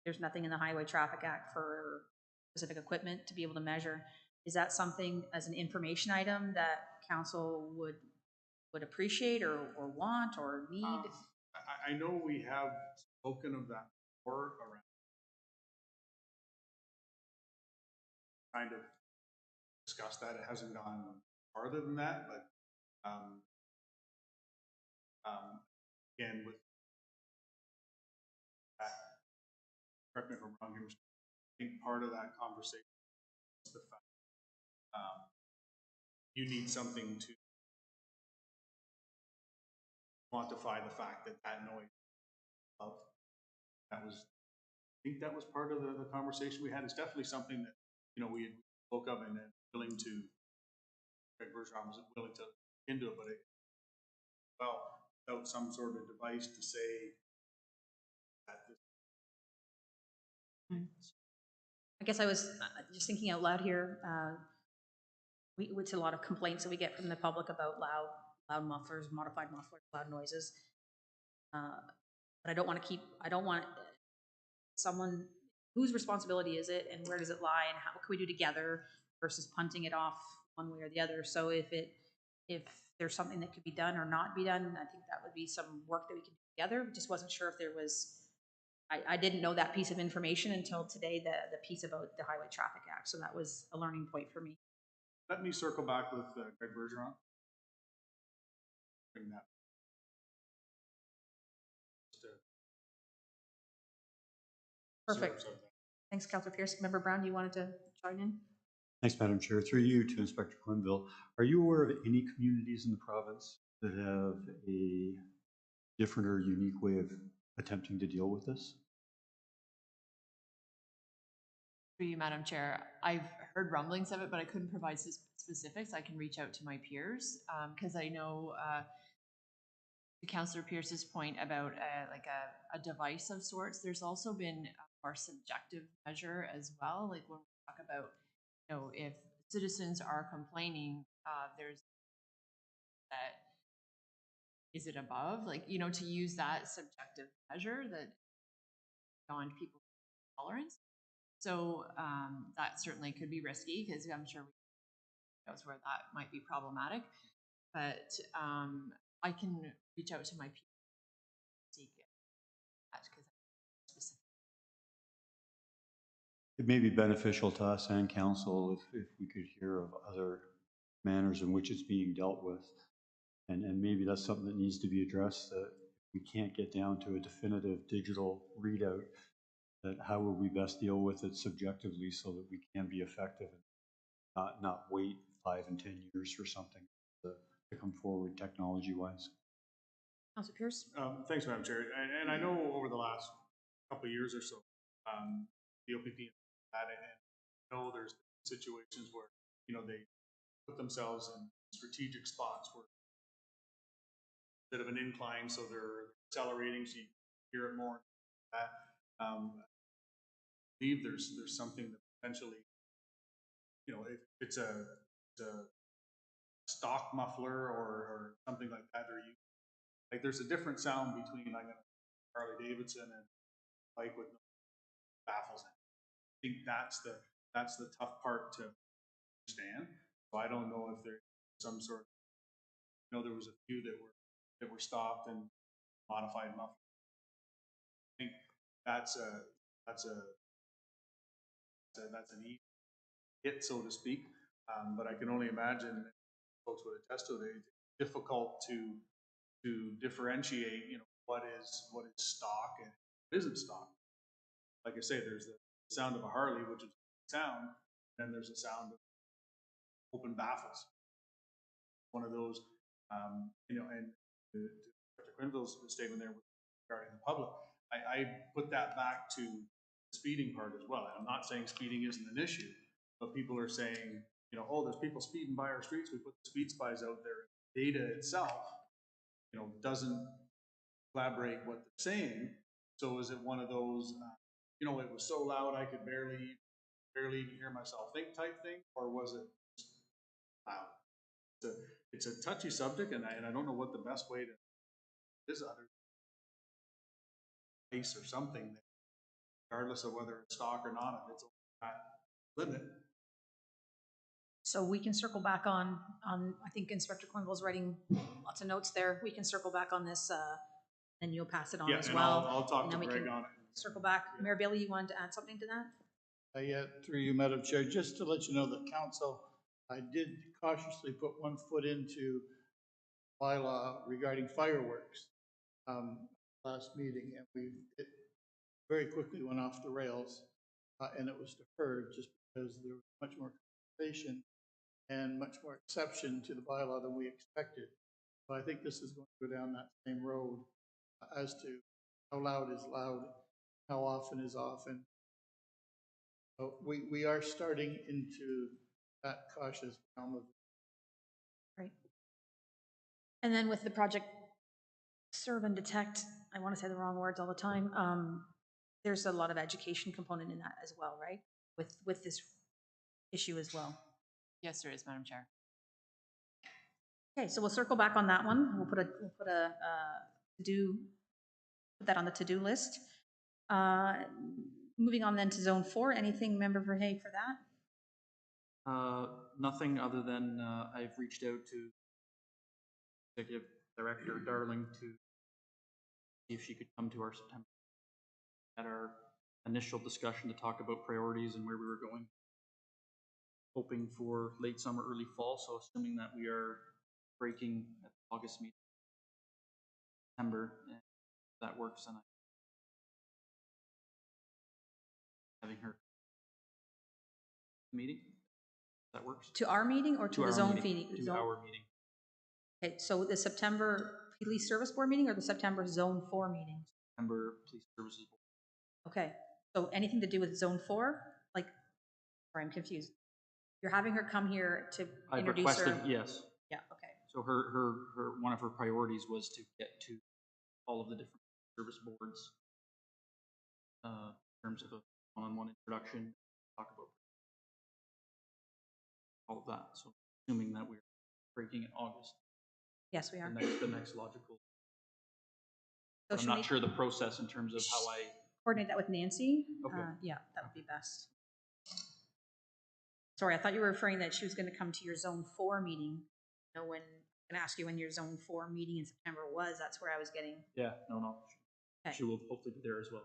there's nothing in the Highway Traffic Act for specific equipment to be able to measure. Is that something as an information item that council would appreciate or want or need? I know we have spoken of that before around kind of discuss that. It hasn't gone farther than that, but um, again, with that, correct me if I'm wrong here, I think part of that conversation is the fact you need something to quantify the fact that that noise of that was. I think that was part of the conversation we had. It's definitely something that we spoke of and willing to. Greg Bergeron was willing to look into it, but without some sort of device to say that this. I guess I was just thinking out loud here. It's a lot of complaints that we get from the public about loud mufflers, modified mufflers, loud noises. But I don't want someone, whose responsibility is it and where does it lie and how can we do together versus punting it off one way or the other. So if there's something that could be done or not be done, I think that would be some work that we can do together. Just wasn't sure if there was, I didn't know that piece of information until today, the piece about the Highway Traffic Act. So that was a learning point for me. Let me circle back with Greg Bergeron. Bring that. Perfect. Thanks, Councillor Pierce. Member Brown, you wanted to join in? Thanks, Madam Chair. Through you to Inspector Quinville. Are you aware of any communities in the province that have a different or unique way of attempting to deal with this? Through you, Madam Chair, I've heard rumblings of it, but I couldn't provide specifics. I can reach out to my peers because I know to Councillor Pierce's point about like a device of sorts. There's also been a more subjective measure as well. Like when we talk about, if citizens are complaining, there's that. Is it above? Like, to use that subjective measure that beyond people's tolerance. So that certainly could be risky because I'm sure we knows where that might be problematic. But I can reach out to my people to seek that because specific. It may be beneficial to us and council if we could hear of other manners in which it's being dealt with. And maybe that's something that needs to be addressed, that we can't get down to a definitive digital readout, that how will we best deal with it subjectively so that we can be effective and not wait 5 and 10 years for something to come forward technology-wise. Councillor Pierce? Thanks, Madam Chair. And I know over the last couple of years or so, the OPP had it, and I know there's situations where, they put themselves in strategic spots where a bit of an incline, so they're accelerating, so you hear it more. I believe there's something that potentially, if it's a stock muffler or something like that, or there's a different sound between like a Harley Davidson and bike with no baffles in it. I think that's the tough part to understand. So I don't know if there's some sort of, there was a few that were stopped and modified mufflers. I think that's an easy hit, so to speak. But I can only imagine folks would attest to it. It's difficult to differentiate, what is stock and what isn't stock. Like I say, there's the sound of a Harley, which is sound, and then there's a sound of open baffles. One of those, and to Dr. Quinville's statement there regarding the public, I put that back to the speeding part as well. And I'm not saying speeding isn't an issue, but people are saying, oh, there's people speeding by our streets. We put the speed spies out there. Data itself, doesn't collaborate what they're saying. So is it one of those, it was so loud I could barely even hear myself think type thing, or was it just loud? It's a touchy subject, and I don't know what the best way to is other place or something that, regardless of whether it's stock or not, if it's over that limit, So we can circle back on, I think Inspector Quinville's writing lots of notes there. We can circle back on this, and you'll pass it on Yeah, as and well. I'll talk and to then we Greg can on it. circle back. Mayor Bailey, you wanted to add something to that? Yeah, through you, Madam Chair, just to let you know that council, I did cautiously put one foot into bylaw regarding fireworks last meeting, and it very quickly went off the rails, and it was deferred just because there was much more conversation and much more exception to the bylaw than we expected. So I think this is going to go down that same road as to how loud is loud, how often is often. So we are starting into that cautious realm of. Right. And then with the project Serve and Detect, I want to say the wrong words all the time. There's a lot of education component in that as well, right? With this issue as well. Yes, there is, Madam Chair. Okay, so we'll circle back on that one. We'll put a put that on the to-do list. Moving on then to Zone 4. Anything, Member Verhey, for that? Nothing other than I've reached out to Executive Director Darling to see if she could come to our September at our initial discussion to talk about priorities and where we were going. Hoping for late summer, early fall. So assuming that we are breaking at the August meeting, September, and if that works, and having her meeting. That works. To our meeting or to the zone meeting? meeting? To our meeting. Okay, so the September Police Service Board meeting or the September Zone 4 meeting? September Police Services Board. Okay, so anything to do with Zone 4? Like, sorry, I'm confused. You're having her come here to I've introduce requested, her? yes. Yeah, okay. So her one of her priorities was to get to all of the different service boards in terms of a one-on-one introduction, talk about all of that. So assuming that we're breaking in August. Yes, we are. The next logical. So I'm not sure the process in terms of how I coordinate that with Nancy. Okay. Yeah, that would be best. Sorry, I thought you were referring that she was going to come to your Zone 4 meeting. You know, when I'm going to ask you when your Zone 4 meeting in September was. That's where I was getting. Yeah, no. Okay. She will hopefully be there as well.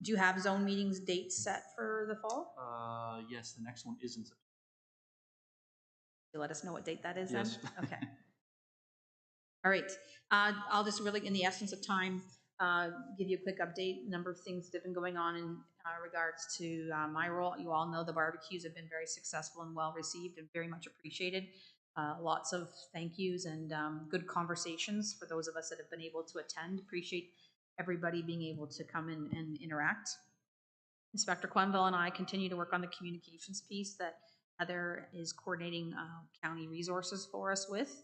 Do you have zone meetings dates set for the fall? Yes, the next one is in September. You let us know what date that is Yes. then? Okay. All right. I'll just really, in the essence of time, give you a quick update. A number of things that have been going on in regards to my role. You all know the barbecues have been very successful and well received and very much appreciated. Lots of thank yous and good conversations for those of us that have been able to attend. Appreciate everybody being able to come in and interact. Inspector Quenville and I continue to work on the communications piece that Heather is coordinating county resources for us with.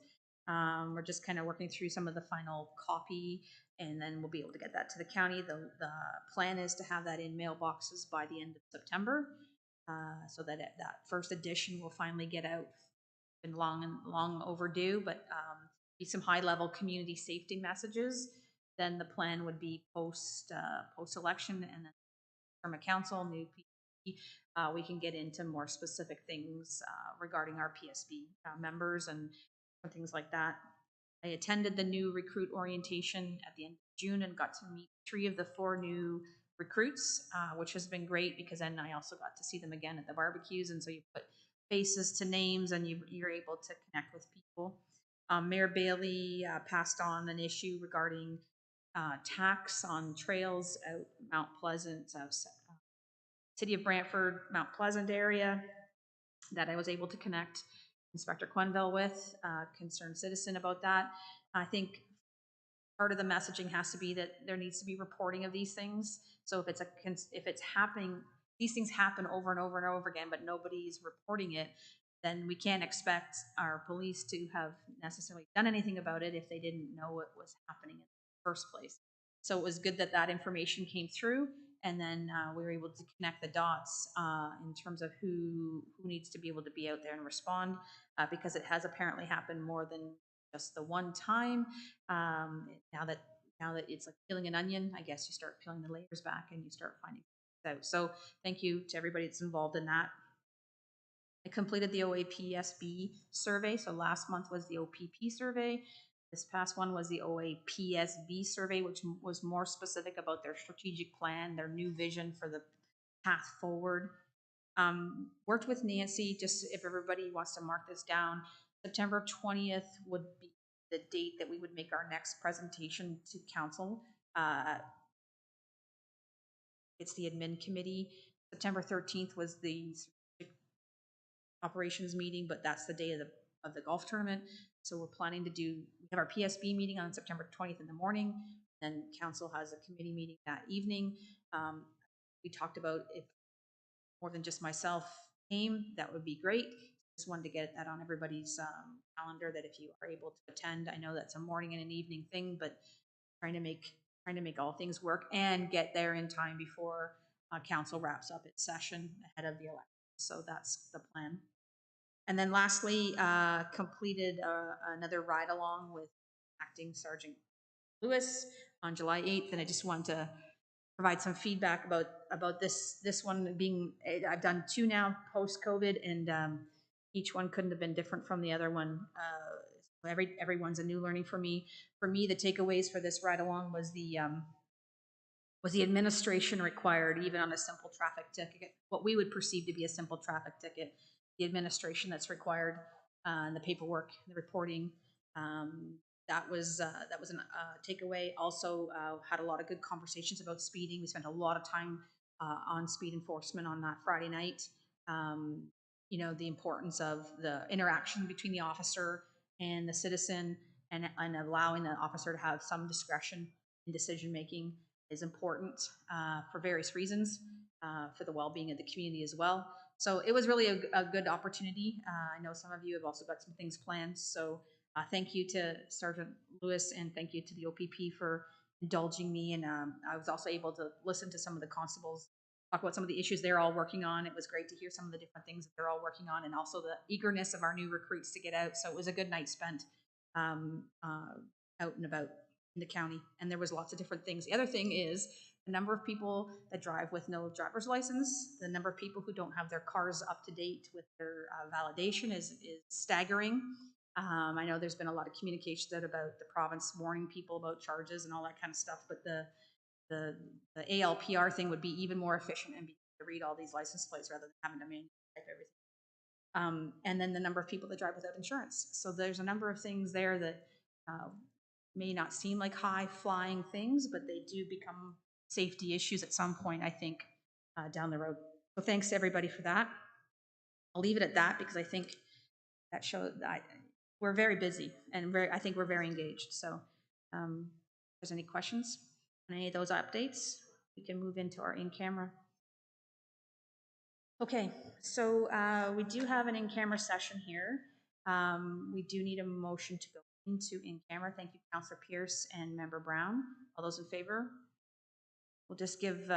We're just kind of working through some of the final copy, and then we'll be able to get that to the county. The plan is to have that in mailboxes by the end of September, so that that first edition will finally get out. Been long overdue, but be some high-level community safety messages. Then the plan would be post election, and then from a council, new PSB, we can get into more specific things regarding our PSB members and things like that. I attended the new recruit orientation at the end of June and got to meet 3 of the 4 new recruits, which has been great because then I also got to see them again at the barbecues, and so you put faces to names and you're able to connect with people. Mayor Bailey passed on an issue regarding tax on trails out Mount Pleasant, City of Brantford, Mount Pleasant area that I was able to connect Inspector Quenville with, concerned citizen about that. I think part of the messaging has to be that there needs to be reporting of these things. So if it's happening, these things happen over and over and over again, but nobody's reporting it, then we can't expect our police to have necessarily done anything about it if they didn't know what was happening in the first place. So it was good that that information came through, and then we were able to connect the dots in terms of who needs to be able to be out there and respond, because it has apparently happened more than just the one time. Now that it's like peeling an onion, I guess you start peeling the layers back and you start finding things out. So thank you to everybody that's involved in that. I completed the OAPSB survey. So last month was the OPP survey. This past one was the OAPSB survey, which was more specific about their strategic plan, their new vision for the path forward. Worked with Nancy, just if everybody wants to mark this down, September 20th would be the date that we would make our next presentation to council. It's the admin committee. September 13th was the operations meeting, but that's the day of the golf tournament. So we're planning to we have our PSB meeting on September 20th in the morning, and council has a committee meeting that evening. We talked about if more than just myself came, that would be great. Just wanted to get that on everybody's calendar, that if you are able to attend, I know that's a morning and an evening thing, but trying to make all things work and get there in time before council wraps up its session ahead of the election. So that's the plan. And then lastly, completed another ride along with Acting Sergeant Lewis on July 8th. And I just wanted to provide some feedback about this one being, I've done 2 now post-COVID, and each one couldn't have been different from the other one. Everyone's a new learning for me. For me, the takeaways for this ride along was the administration required, even on a simple traffic ticket, what we would perceive to be a simple traffic ticket, the administration that's required, and the paperwork, the reporting. That was a takeaway. Also had a lot of good conversations about speeding. We spent a lot of time on speed enforcement on that Friday night. You know, the importance of the interaction between the officer and the citizen, and allowing the officer to have some discretion in decision making is important for various reasons, for the well-being of the community as well. So it was really a good opportunity. I know some of you have also got some things planned. So thank you to Sergeant Lewis, and thank you to the OPP for indulging me. And I was also able to listen to some of the constables talk about some of the issues they're all working on. It was great to hear some of the different things that they're all working on, and also the eagerness of our new recruits to get out. So it was a good night spent out and about in the county, and there was lots of different things. The other thing is the number of people that drive with no driver's license, the number of people who don't have their cars up to date with their validation is staggering. I know there's been a lot of communication about the province warning people about charges and all that kind of stuff, but the ALPR thing would be even more efficient and be able to read all these license plates rather than having to manually type everything. And then the number of people that drive without insurance. So there's a number of things there that may not seem like high-flying things, but they do become safety issues at some point, I think, down the road. So thanks to everybody for that. I'll leave it at that because I think that shows that we're very busy, and I think we're very engaged. So if there's any questions on any of those updates, we can move into our in-camera. Okay, so we do have an in-camera session here. We do need a motion to go into in-camera. Thank you, Councillor Pierce and Member Brown. All those in favor? We'll just give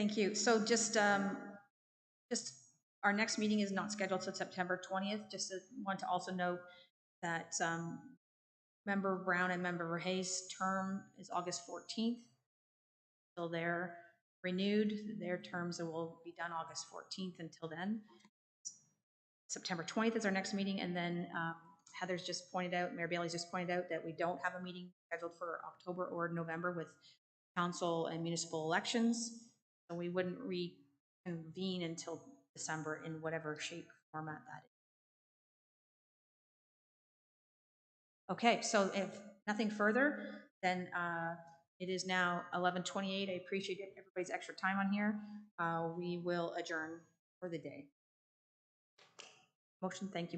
Thank you. So just our next meeting is not scheduled till September 20th. Just want to also note that Member Brown and Member Hayes' term is August 14th. So they're renewed. Their terms will be done August 14th until then. September 20th is our next meeting, and then Heather's just pointed out, Mayor Bailey's just pointed out that we don't have a meeting scheduled for October or November with council and municipal elections, so we wouldn't reconvene until December in whatever shape format that is. Okay, so if nothing further, then it is now 11:28. I appreciate everybody's extra time on here. We will adjourn for the day. Motion, thank you.